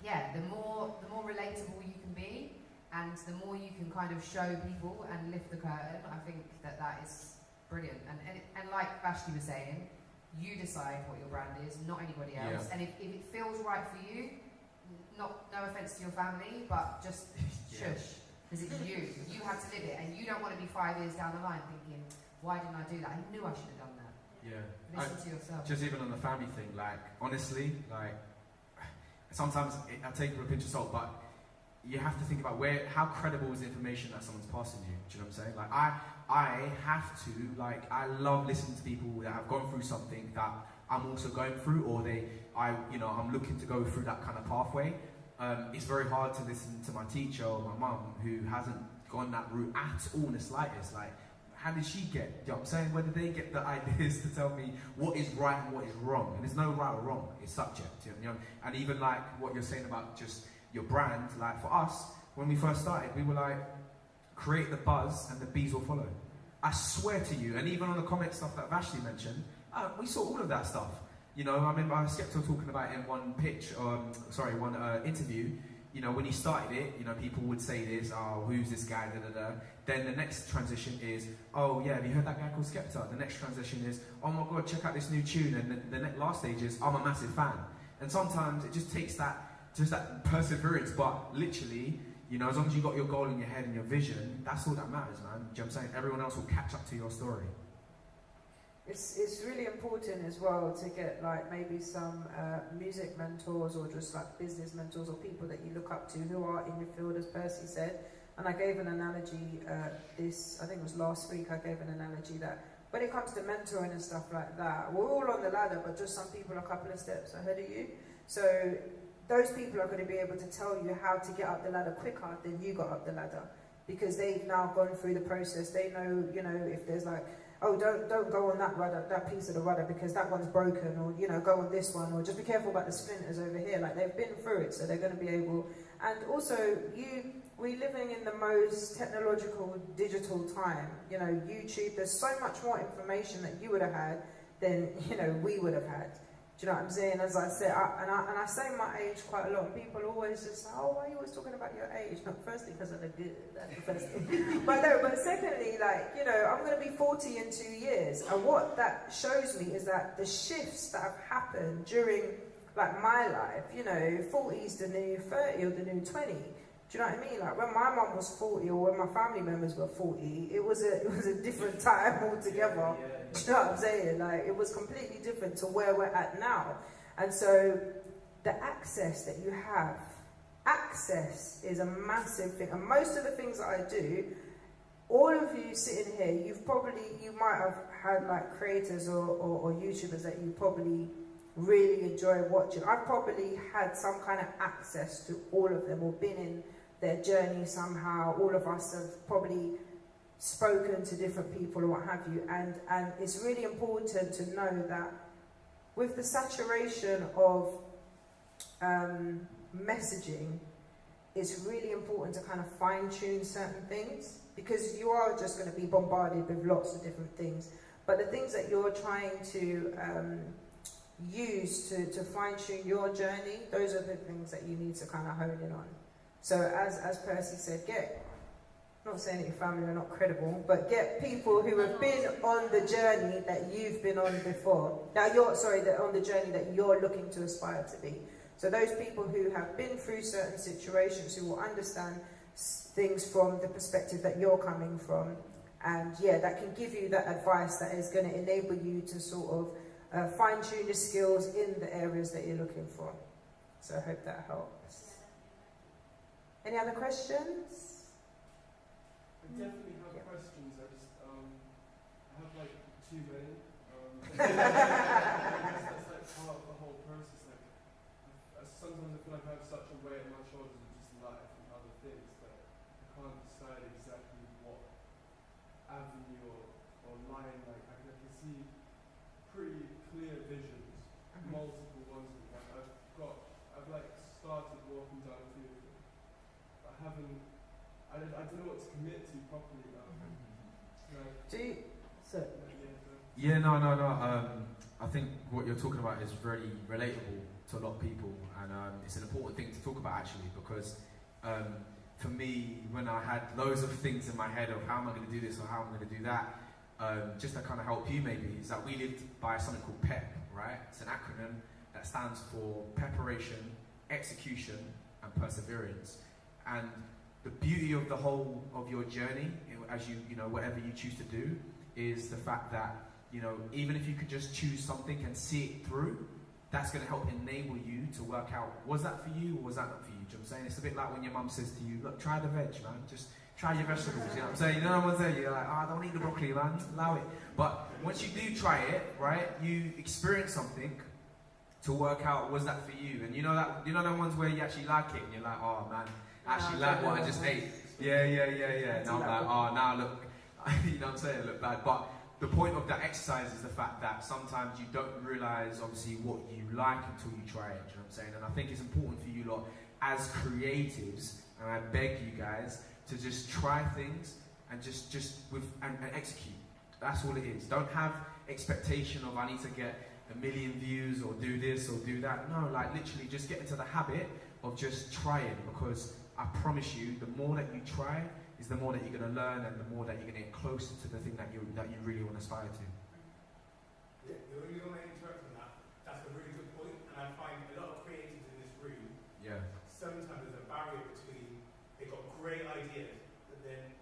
yeah, the more relatable you can be, and the more you can kind of show people and lift the curtain, I think that is brilliant. And like Vashti was saying, you decide what your brand is, not anybody else. And if it feels right for you, no offense to your family, but just shush, because it's you. You have to live it, and you don't want to be 5 years down the line thinking, why didn't I do that? I knew I should have done that. Yeah. Listen to yourself. Just even on the family thing, like, honestly, like, sometimes I take it with a pinch of salt, but you have to think about how credible is the information that someone's passing you. Do you know what I'm saying? Like, I have to, like, I love listening to people that have gone through something that I'm also going through, or I'm looking to go through that kind of pathway. It's very hard to listen to my teacher or my mum who hasn't gone that route at all in the slightest. Like, how did she get? You know what I'm saying? Where did they get the ideas to tell me what is right and what is wrong? And there's no right or wrong. It's subject. You know? And even like what you're saying about just your brand. Like for us, when we first started, we were like, create the buzz and the bees will follow. I swear to you. And even on the comment stuff that Vashti mentioned, we saw all of that stuff. You know, I remember Skepta talking about it in one interview. You know, when he started it, you know, people would say this, oh, who's this guy, da da da. Then the next transition is, oh yeah, have you heard that guy called Skepta? The next transition is, oh my god, check out this new tune. And the last stage is, I'm a massive fan. And sometimes it just takes that perseverance, but literally, you know, as long as you got your goal in your head and your vision, that's all that matters, man. Do you know what I'm saying? Everyone else will catch up to your story. It's really important as well to get like maybe some music mentors or just like business mentors or people that you look up to who are in your field, as Percy said. And I gave an analogy I think it was last week, I gave an analogy that when it comes to mentoring and stuff like that, we're all on the ladder, but just some people are a couple of steps ahead of you. So those people are going to be able to tell you how to get up the ladder quicker than you got up the ladder, because they've now gone through the process. They know, you know, if there's like, oh, don't go on that rudder, that piece of the rudder, because that one's broken, or, you know, go on this one, or just be careful about the splinters over here. Like, they've been through it, so they're going to be able. And also, we're living in the most technological, digital time. You know, YouTube, there's so much more information that you would have had than, you know, we would have had. Do you know what I'm saying? As I said, I say my age quite a lot, and people always just say, oh, why are you always talking about your age? Not firstly, because I look good, that's the first thing. but secondly, like, you know, I'm going to be 40 in 2 years, and what that shows me is that the shifts that have happened during, like, my life, you know, 40 is the new 30 or the new 20. Do you know what I mean? Like, when my mum was 40 or when my family members were 40, it was a different time altogether. Do you know what I'm saying? Like, it was completely different to where we're at now. And so the access that you have, access is a massive thing. And most of the things that I do, all of you sitting here, you might have had like creators or YouTubers that you probably really enjoy watching. I've probably had some kind of access to all of them or been in their journey somehow. All of us have probably spoken to different people or what have you, and it's really important to know that with the saturation of messaging, it's really important to kind of fine-tune certain things, because you are just going to be bombarded with lots of different things, but the things that you're trying to use to fine-tune your journey, those are the things that you need to kind of hone in on. So as Percy said, not saying that your family are not credible, but get people who have been on the journey that you've been on before. Now on the journey that you're looking to aspire to be. So those people who have been through certain situations, who will understand things from the perspective that you're coming from, and yeah, that can give you that advice that is going to enable you to sort of fine-tune your skills in the areas that you're looking for. So I hope that helps. Any other questions? I definitely have questions. I have like too many. I guess that's like part of the whole process. Like, sometimes I feel like I have such a weight on my shoulders of just life and other things that I can't decide exactly what avenue or online, like I can see pretty clear visions, multiple ones. Like I've like started walking down a few of them. I don't know what to commit to properly now. Like, Do you? So. Yeah, no. I think what you're talking about is really relatable to a lot of people, and it's an important thing to talk about actually, because for me, when I had loads of things in my head of how am I going to do this or how am I going to do that, just to kind of help you maybe, is that we lived by something called PEP, right? It's an acronym that stands for preparation, execution, and perseverance. And the beauty of the whole of your journey, as you know, whatever you choose to do, is the fact that, you know, even if you could just choose something and see it through, that's going to help enable you to work out, was that for you or was that not for you? Do you know what I'm saying? It's a bit like when your mum says to you, look, try the veg, man. Just try your vegetables, you know what I'm saying? You know what I'm saying? You're like, I don't eat the broccoli, man. Allow it. But once you do try it, right, you experience something to work out, was that for you? And you know the ones where you actually like it and you're like, oh man, I actually like what I just ate. Yeah. Now I'm like, oh, now look, you know what I'm saying? I look bad. But the point of that exercise is the fact that sometimes you don't realise, obviously, what you like until you try it, do you know what I'm saying? And I think it's important for you lot, as creatives, and I beg you guys, to just try things and just and execute. That's all it is. Don't have expectation of I need to get 1 million views or do this or do that. No, like literally just get into the habit of just trying, because I promise you, the more that you try, is the more that you're going to learn and the more that you're going to get closer to the thing that you really want to aspire to. Yeah, the only reason I interrupt on that, that's a really good point, and I find a lot of creatives in this room, sometimes there's a barrier between, they've got great ideas, but then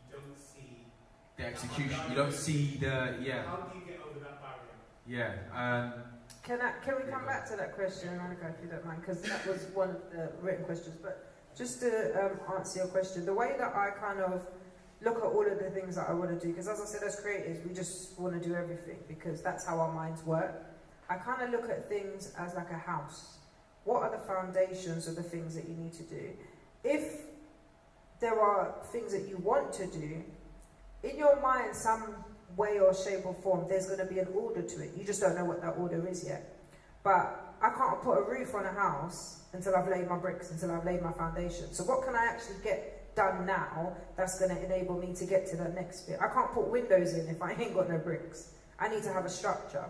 you don't see the execution, you don't see the, How do you get over that barrier? Can we come back to that question, Monica, if you don't mind, because that was one of the written questions. But just to answer your question, the way that I kind of look at all of the things that I want to do, because as I said, as creators, we just want to do everything because that's how our minds work. I kind of look at things as like a house. What are the foundations of the things that you need to do? If there are things that you want to do, in your mind, some way or shape or form, there's going to be an order to it. You just don't know what that order is yet. But I can't put a roof on a house until I've laid my bricks, until I've laid my foundation. So what can I actually get done now that's going to enable me to get to that next bit? I can't put windows in if I ain't got no bricks. I need to have a structure.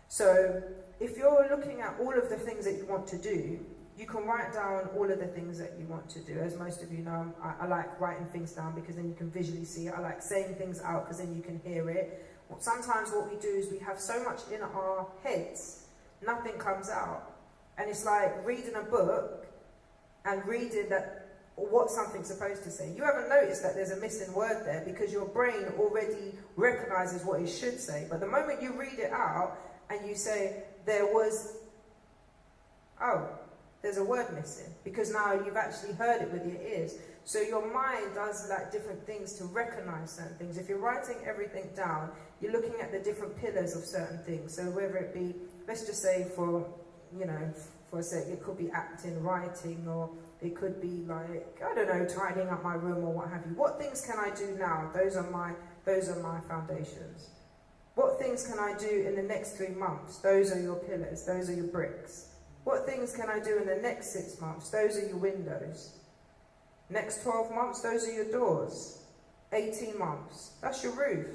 So if you're looking at all of the things that you want to do, you can write down all of the things that you want to do. As most of you know, I like writing things down because then you can visually see it. I like saying things out because then you can hear it. Sometimes what we do is we have so much in our heads, nothing comes out. And it's like reading a book and reading that what something's supposed to say. You haven't noticed that there's a missing word there because your brain already recognizes what it should say. But the moment you read it out and you say, there's a word missing, because now you've actually heard it with your ears. So your mind does like different things to recognize certain things. If you're writing everything down, you're looking at the different pillars of certain things. So whether it be, let's just say for a sec, it could be acting, writing, or it could be like, I don't know, tidying up my room or what have you. What things can I do now? Those are my foundations. What things can I do in the next 3 months? Those are your pillars, those are your bricks. What things can I do in the next 6 months? Those are your windows. Next 12 months, those are your doors. 18 months, that's your roof.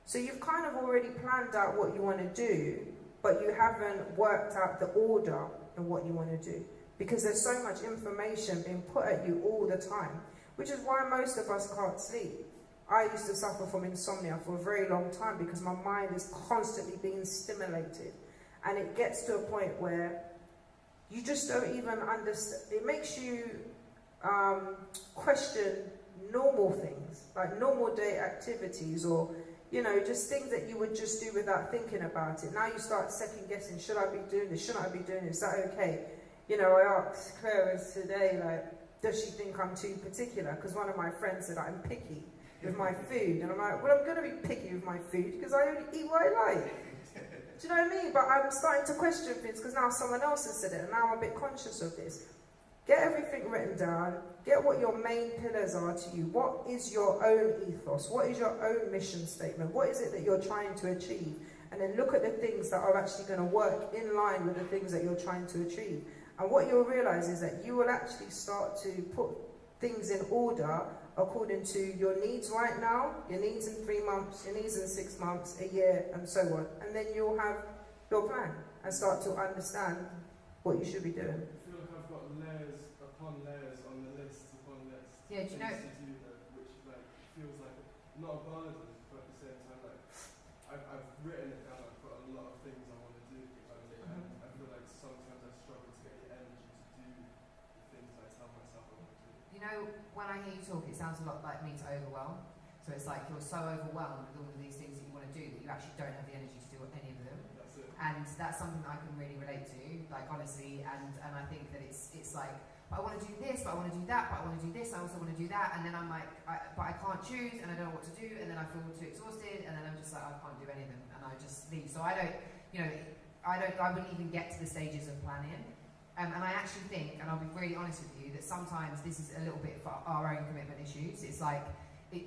So you've kind of already planned out what you want to do, but you haven't worked out the order in what you want to do. Because there's so much information being put at you all the time, which is why most of us can't sleep. I used to suffer from insomnia for a very long time because my mind is constantly being stimulated. And it gets to a point where you just don't even understand. It makes you question normal things, like normal day activities, or just things that you would just do without thinking about it. Now you start second guessing, should I be doing this? Shouldn't I be doing this? Is that okay? I asked Clara today, like, does she think I'm too particular? Because one of my friends said I'm picky with my food. And I'm like, well, I'm going to be picky with my food because I only eat what I like. Do you know what I mean? But I'm starting to question things because now someone else has said it, and now I'm a bit conscious of this. Get everything written down. Get what your main pillars are to you. What is your own ethos? What is your own mission statement? What is it that you're trying to achieve? And then look at the things that are actually going to work in line with the things that you're trying to achieve. And what you'll realize is that you will actually start to put things in order according to your needs right now, your needs in 3 months, your needs in 6 months, a year, and so on. And then you'll have your plan and start to understand what you should be doing. I feel like I've got layers upon layers on the list upon list. Yeah, do you know? Things to do that, which like feels like not a burden, but at the same time, like I've written it down. I've got a lot of things I want to do, and I feel like sometimes I struggle to get the energy to do the things I tell myself I want to do. You know, when I hear you talk, it sounds a lot like me to overwhelm. So it's like you're so overwhelmed with all of these things that you want to do that you actually don't have the energy to do any of them. That's it. And that's something that I can really relate to, like honestly, and I think that it's like, but I want to do this, but I want to do that, but I want to do this, I also want to do that, and then I'm like, but I can't choose, and I don't know what to do, and then I feel too exhausted, and then I'm just like, I can't do anything, and I just leave. So I wouldn't even get to the stages of planning. And I actually think, and I'll be really honest with you, that sometimes this is a little bit for our own commitment issues. It's like,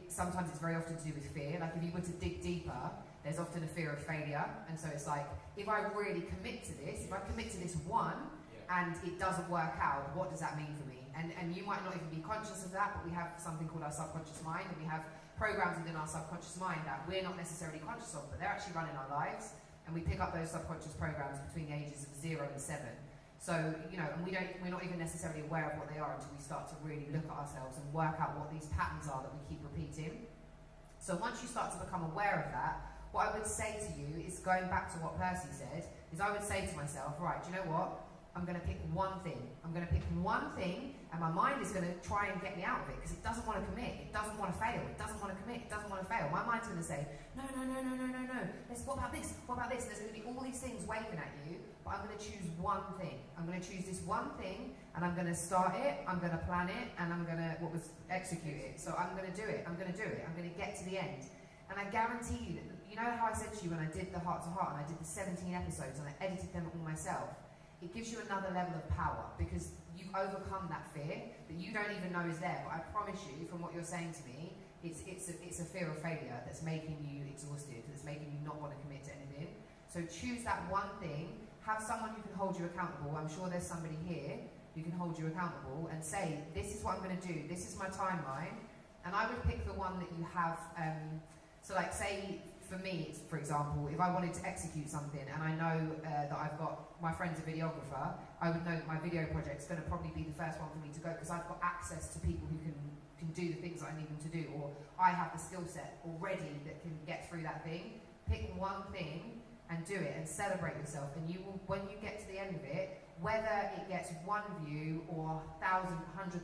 sometimes it's very often to do with fear. Like if you were to dig deeper, there's often a fear of failure. And so it's like, if I really commit to this, if I commit to this one, and it doesn't work out, what does that mean for me? And you might not even be conscious of that, but we have something called our subconscious mind, and we have programs within our subconscious mind that we're not necessarily conscious of, but they're actually running our lives. And we pick up those subconscious programs between the ages of 0 and 7. So, you know, and we're not even necessarily aware of what they are until we start to really look at ourselves and work out what these patterns are that we keep repeating. So once you start to become aware of that, what I would say to you is, going back to what Percy said, is I would say to myself, right, do you know what? I'm going to pick one thing. I'm going to pick one thing, and my mind is going to try and get me out of it because it doesn't want to commit. It doesn't want to fail. It doesn't want to commit. It doesn't want to fail. My mind's going to say, no. What about this? What about this? There's going to be all these things waving at you, but I'm going to choose one thing. I'm going to choose this one thing, and I'm going to start it, I'm going to plan it, and I'm going to, execute it. So I'm going to do it. I'm going to do it. I'm going to get to the end. And I guarantee you that, you know how I said to you when I did the Heart to Heart, and I did the 17 episodes, and I edited them all myself, it gives you another level of power because you've overcome that fear that you don't even know is there. But I promise you, from what you're saying to me, it's a fear of failure that's making you exhausted, that's making you not want to commit to anything. So choose that one thing, have someone who can hold you accountable. I'm sure there's somebody here who can hold you accountable and say, this is what I'm going to do, this is my timeline. And I would pick the one that you have, so like say, for me, for example, if I wanted to execute something and I know that I've got, my friend's a videographer, I would know that my video project's going to probably be the first one for me to go because I've got access to people who can do the things that I need them to do, or I have the skill set already that can get through that thing. Pick one thing and do it and celebrate yourself, and you will, when you get to the end of it, whether it gets 1 view or 1,000, 100,000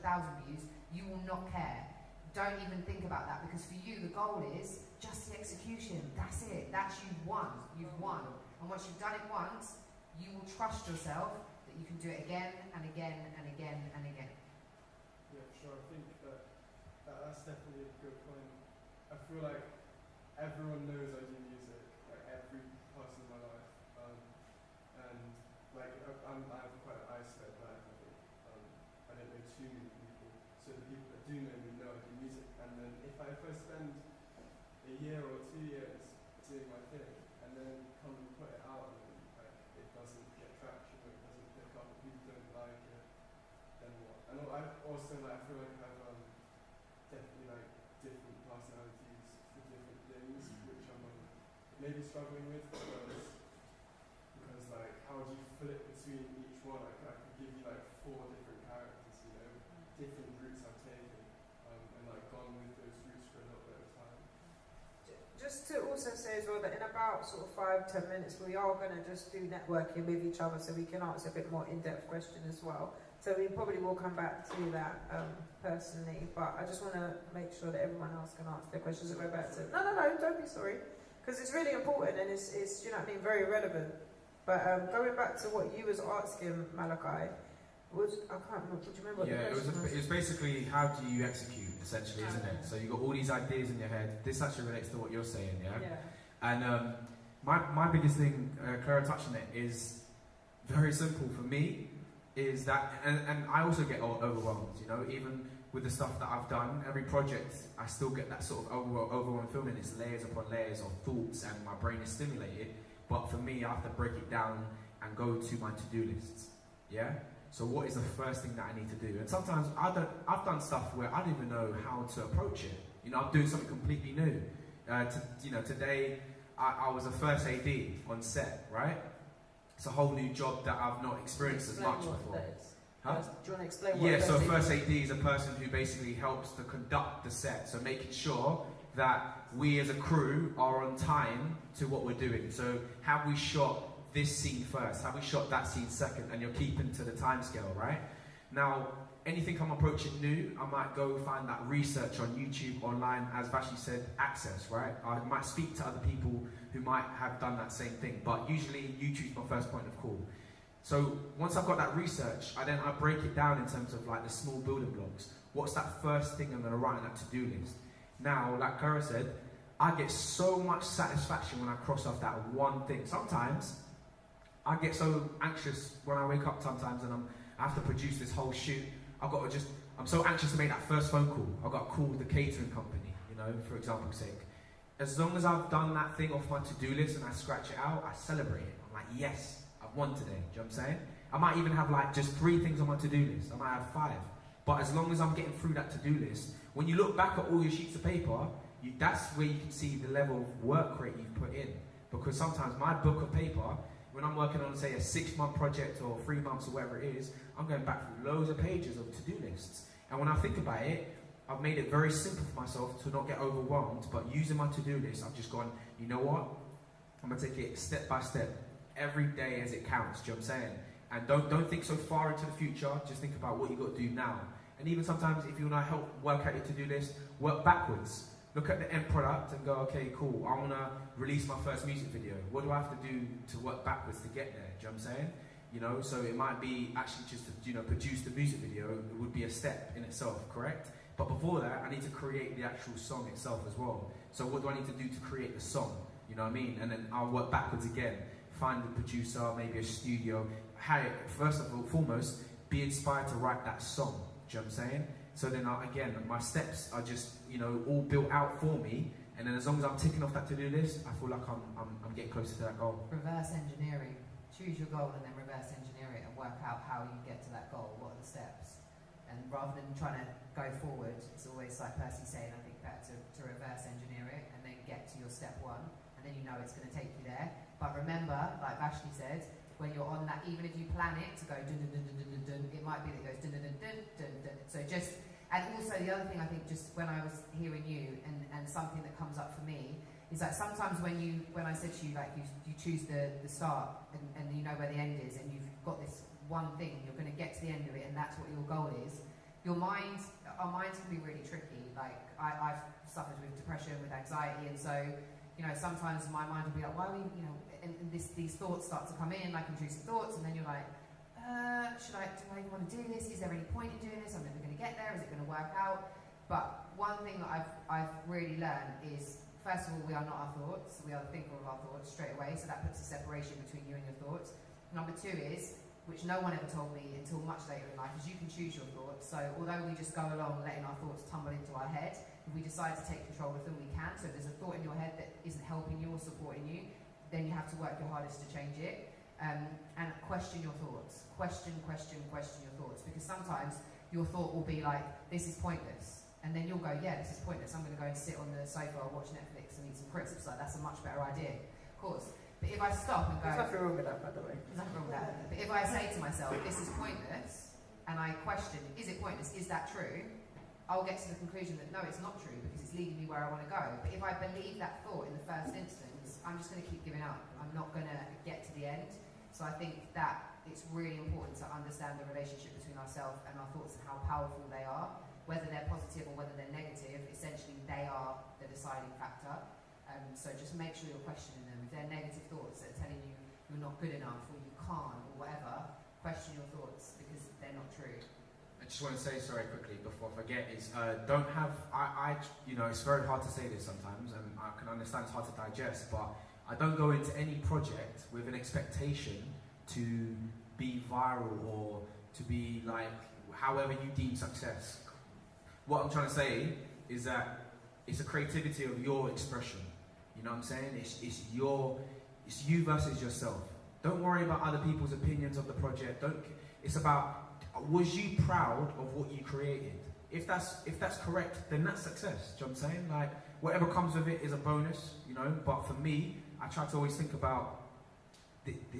views, you will not care. Don't even think about that, because for you the goal is just the execution. That's it. That's you've won. You've won. And once you've done it once, you will trust yourself that you can do it again and again and again and again. Yeah, for sure. I think that's definitely a good point. I feel like everyone knows I do music, like every person in my life, and like I'm quite an isolated life. I think I don't know too many people, so the people that do know I do music. And then if I spend a year or 2 years doing my thing, and then come and put it out, and like it doesn't get traction, or it doesn't pick up, or people don't like it, then what? And I also like I feel like I've definitely like different personalities for different things, which I'm maybe struggling with because like how do you flip between each one? I could give you like 4 different characters, you know, different routes I've taken, and like gone with those routes for a little bit of time. Just to also say as well that in about sort of 5-10 minutes we are going to just do networking with each other so we can answer a bit more in-depth question as well. So we probably will come back to that personally, but I just want to make sure that everyone else can answer their questions and go back to... No, don't be sorry, because it's really important and it's you know what I mean, very relevant. But going back to what you was asking, Malachi, I can't remember, do you remember what the question was? It was basically how do you execute, essentially, isn't it? So you've got all these ideas in your head. This actually relates to what you're saying, yeah? And my biggest thing, Clara touched on it, is very simple for me. is that, and I also get overwhelmed, you know, even with the stuff that I've done, every project, I still get that sort of overwhelming feeling. It's layers upon layers of thoughts and my brain is stimulated. But for me, I have to break it down and go to my to-do lists, yeah? So what is the first thing that I need to do? And sometimes I've done stuff where I don't even know how to approach it. You know, I'm doing something completely new. You know, today I was a first AD on set, right? It's a whole new job that I've not experienced as much before. Huh? Do you want to explain what Yeah, so first AD AD is a person who basically helps to conduct the set. So making sure that we as a crew are on time to what we're doing. So have we shot this scene first? Have we shot that scene second? And you're keeping to the time scale, right? Now, anything I'm approaching new, I might go find that research on YouTube, online, as Vashi said, access, right? I might speak to other people who might have done that same thing, but usually YouTube's my first point of call. So once I've got that research, I break it down in terms of like the small building blocks. What's that first thing I'm gonna write on that to-do list? Now, like Kara said, I get so much satisfaction when I cross off that one thing. Sometimes, I get so anxious when I wake up sometimes and I have to produce this whole shoot. I'm so anxious to make that first phone call. I've got to call the catering company, you know, for example's sake. As long as I've done that thing off my to-do list and I scratch it out, I celebrate it. I'm like, yes, I've won today. Do you know what I'm saying? I might even have like just 3 things on my to-do list. I might have 5. But as long as I'm getting through that to-do list, when you look back at all your sheets of paper, that's where you can see the level of work rate you've put in. Because sometimes my book of paper, when I'm working on, say, a 6-month project or 3 months or whatever it is, I'm going back through loads of pages of to-do lists. And when I think about it, I've made it very simple for myself to not get overwhelmed, but using my to-do list, I've just gone, you know what? I'm going to take it step by step, every day as it counts, do you know what I'm saying? And don't think so far into the future, just think about what you've got to do now. And even sometimes if you want to help work out your to-do list, work backwards. Look at the end product and go, okay, cool, I want to release my first music video. What do I have to do to work backwards to get there? Do you know what I'm saying? You know, so it might be actually just to, you know, produce the music video. It would be a step in itself, correct? But before that, I need to create the actual song itself as well. So what do I need to do to create the song? You know what I mean? And then I'll work backwards again. Find the producer, maybe a studio. First of all, foremost, be inspired to write that song. Do you know what I'm saying? So then, again, my steps are just, you know, all built out for me. And then as long as I'm ticking off that to-do list, I feel like I'm getting closer to that goal. Reverse engineering. Choose your goal and then reverse engineer it and work out how you get to that goal. What are the steps? And rather than trying to go forward, it's always like Percy saying, I think better to reverse engineer it and then get to your step 1. And then you know it's going to take you there. But remember, like Ashley said, when you're on that, even if you plan it to go dun dun dun dun dun dun, it might be that it goes dun dun dun dun dun dun. So just, and also the other thing I think, just when I was hearing you, and something that comes up for me is that sometimes when I said to you, like you choose the start and you know where the end is, and you've got this one thing, you're going to get to the end of it, and that's what your goal is. Our minds can be really tricky. Like I've suffered with depression, with anxiety, and so, you know, sometimes my mind will be like, why are we, you know, and these thoughts start to come in, like intrusive thoughts, and then you're like, do I even want to do this? Is there any point in doing this? I'm never going to get there. Is it going to work out? But one thing that I've really learned is, first of all, we are not our thoughts. We are the thinker of our thoughts straight away, so that puts a separation between you and your thoughts. Number 2 is, which no one ever told me until much later in life, is you can choose your thoughts. So although we just go along letting our thoughts tumble into our head, if we decide to take control of them, we can. So if there's a thought in your head that isn't helping you or supporting you, then you have to work your hardest to change it. And question your thoughts. Question your thoughts. Because sometimes your thought will be like, this is pointless. And then you'll go, yeah, this is pointless. I'm going to go and sit on the sofa or watch Netflix and eat some crisps. Like, that's a much better idea. Of course. But if I stop and go... There's nothing wrong with that, by the way. There's nothing wrong with that. But if I say to myself, this is pointless, and I question, is it pointless? Is that true? I'll get to the conclusion that no, it's not true, because it's leading me where I want to go. But if I believe that thought in the first instance, I'm just going to keep giving up. I'm not going to get to the end. So I think that it's really important to understand the relationship between ourselves and our thoughts and how powerful they are. Whether they're positive or whether they're negative, essentially they are the deciding factor. So just make sure you're questioning them. If they're negative thoughts that are telling you you're not good enough or you can't or whatever, question your thoughts because they're not true. I just want to say, sorry, quickly, before I forget, is don't have, you know, it's very hard to say this sometimes, and I can understand it's hard to digest, but I don't go into any project with an expectation to be viral or to be like however you deem success. What I'm trying to say is that it's a creativity of your expression. You know what I'm saying? It's you versus yourself. Don't worry about other people's opinions of the project. It's about, was you proud of what you created? If that's correct, then that's success. Do you know what I'm saying? Like, whatever comes with it is a bonus, you know. But for me, I try to always think about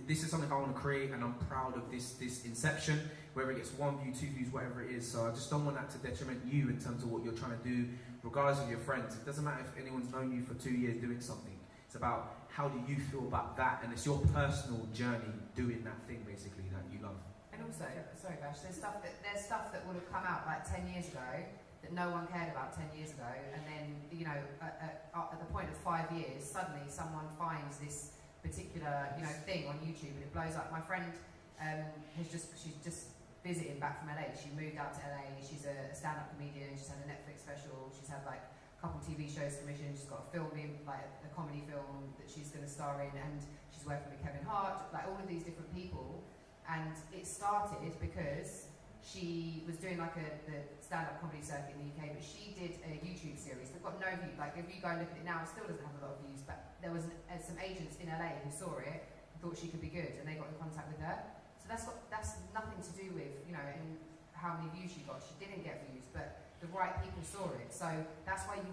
this is something I want to create, and I'm proud of this inception. Whether it gets 1 view, 2 views, whatever it is. So I just don't want that to detriment you in terms of what you're trying to do, regardless of your friends. It doesn't matter if anyone's known you for 2 years doing something. It's about how do you feel about that, and it's your personal journey doing that thing basically that you love. And also, sorry Bash, there's stuff that would have come out like 10 years ago that no one cared about 10 years ago, and then, you know, at the point of 5 years, suddenly someone finds this particular, you know, thing on YouTube and it blows up. My friend she's just visiting back from LA. She moved out to LA. She's a stand-up comedian. She's had a Netflix special. She's had like a couple TV shows commissioned. She's got a film, like a comedy film that she's going to star in, and she's working with Kevin Hart, like all of these different people. And it started because she was doing like the stand-up comedy circuit in the UK, but she did a YouTube series that got no views. Like if you go and look at it now, it still doesn't have a lot of views, but there was some agents in LA who saw it and thought she could be good, and they got in contact with her. So that's nothing to do with, you know, in how many views she got. She didn't get views, but the right people saw it. So that's why you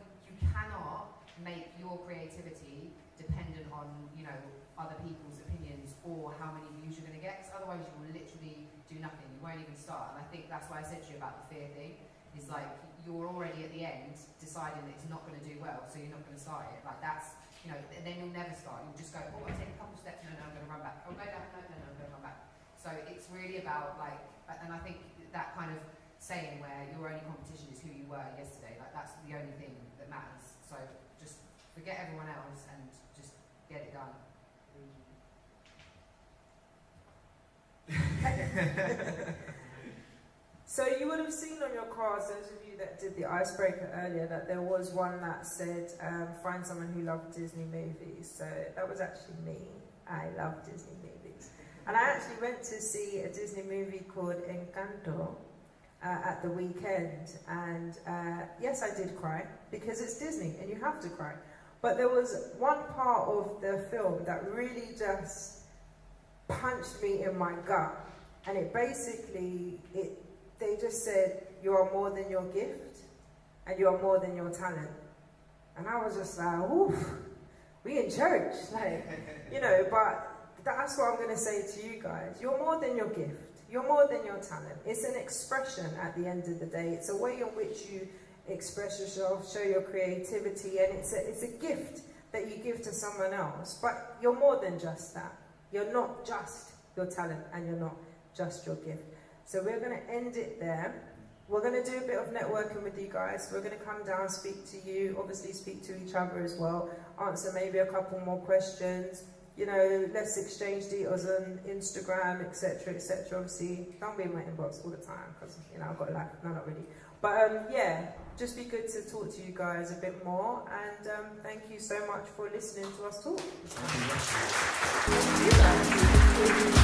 cannot make your creativity dependent on, you know, other people's opinions or how many views you're going to get, because otherwise you will literally do nothing. You won't even start. And I think that's why I said to you about the fear thing. Is like you're already at the end deciding that it's not going to do well, so you're not going to start it. Like that's, you know, then you'll never start. You'll just go, oh, I'll take a couple steps, no, I'm going to run back. Oh, no, I'm going to run back. So it's really about like, and I think that kind of saying where your only competition is who you were yesterday, like that's the only thing that matters. So just forget everyone else and just get it done. So you would have seen on your cards, those of you that did the icebreaker earlier, that there was one that said, find someone who loved Disney movies. So that was actually me. I love Disney movies. And I actually went to see a Disney movie called Encanto at the weekend. And yes, I did cry, because it's Disney and you have to cry. But there was one part of the film that really just punched me in my gut. And it basically, they just said, you are more than your gift and you are more than your talent. And I was just like, oof, we in church, like, you know, but that's what I'm going to say to you guys. You're more than your gift. You're more than your talent. It's an expression at the end of the day. It's a way in which you express yourself, show your creativity, and it's a gift that you give to someone else. But you're more than just that. You're not just your talent and you're not just your gift. So we're going to end it there. We're going to do a bit of networking with you guys. We're going to come down, speak to you, obviously speak to each other as well, answer maybe a couple more questions. You know, let's exchange details on Instagram, etc., etc. Obviously, don't be in my inbox all the time because, you know, I've got a life. No, not really. But yeah, just be good to talk to you guys a bit more. And thank you so much for listening to us talk. Thank you.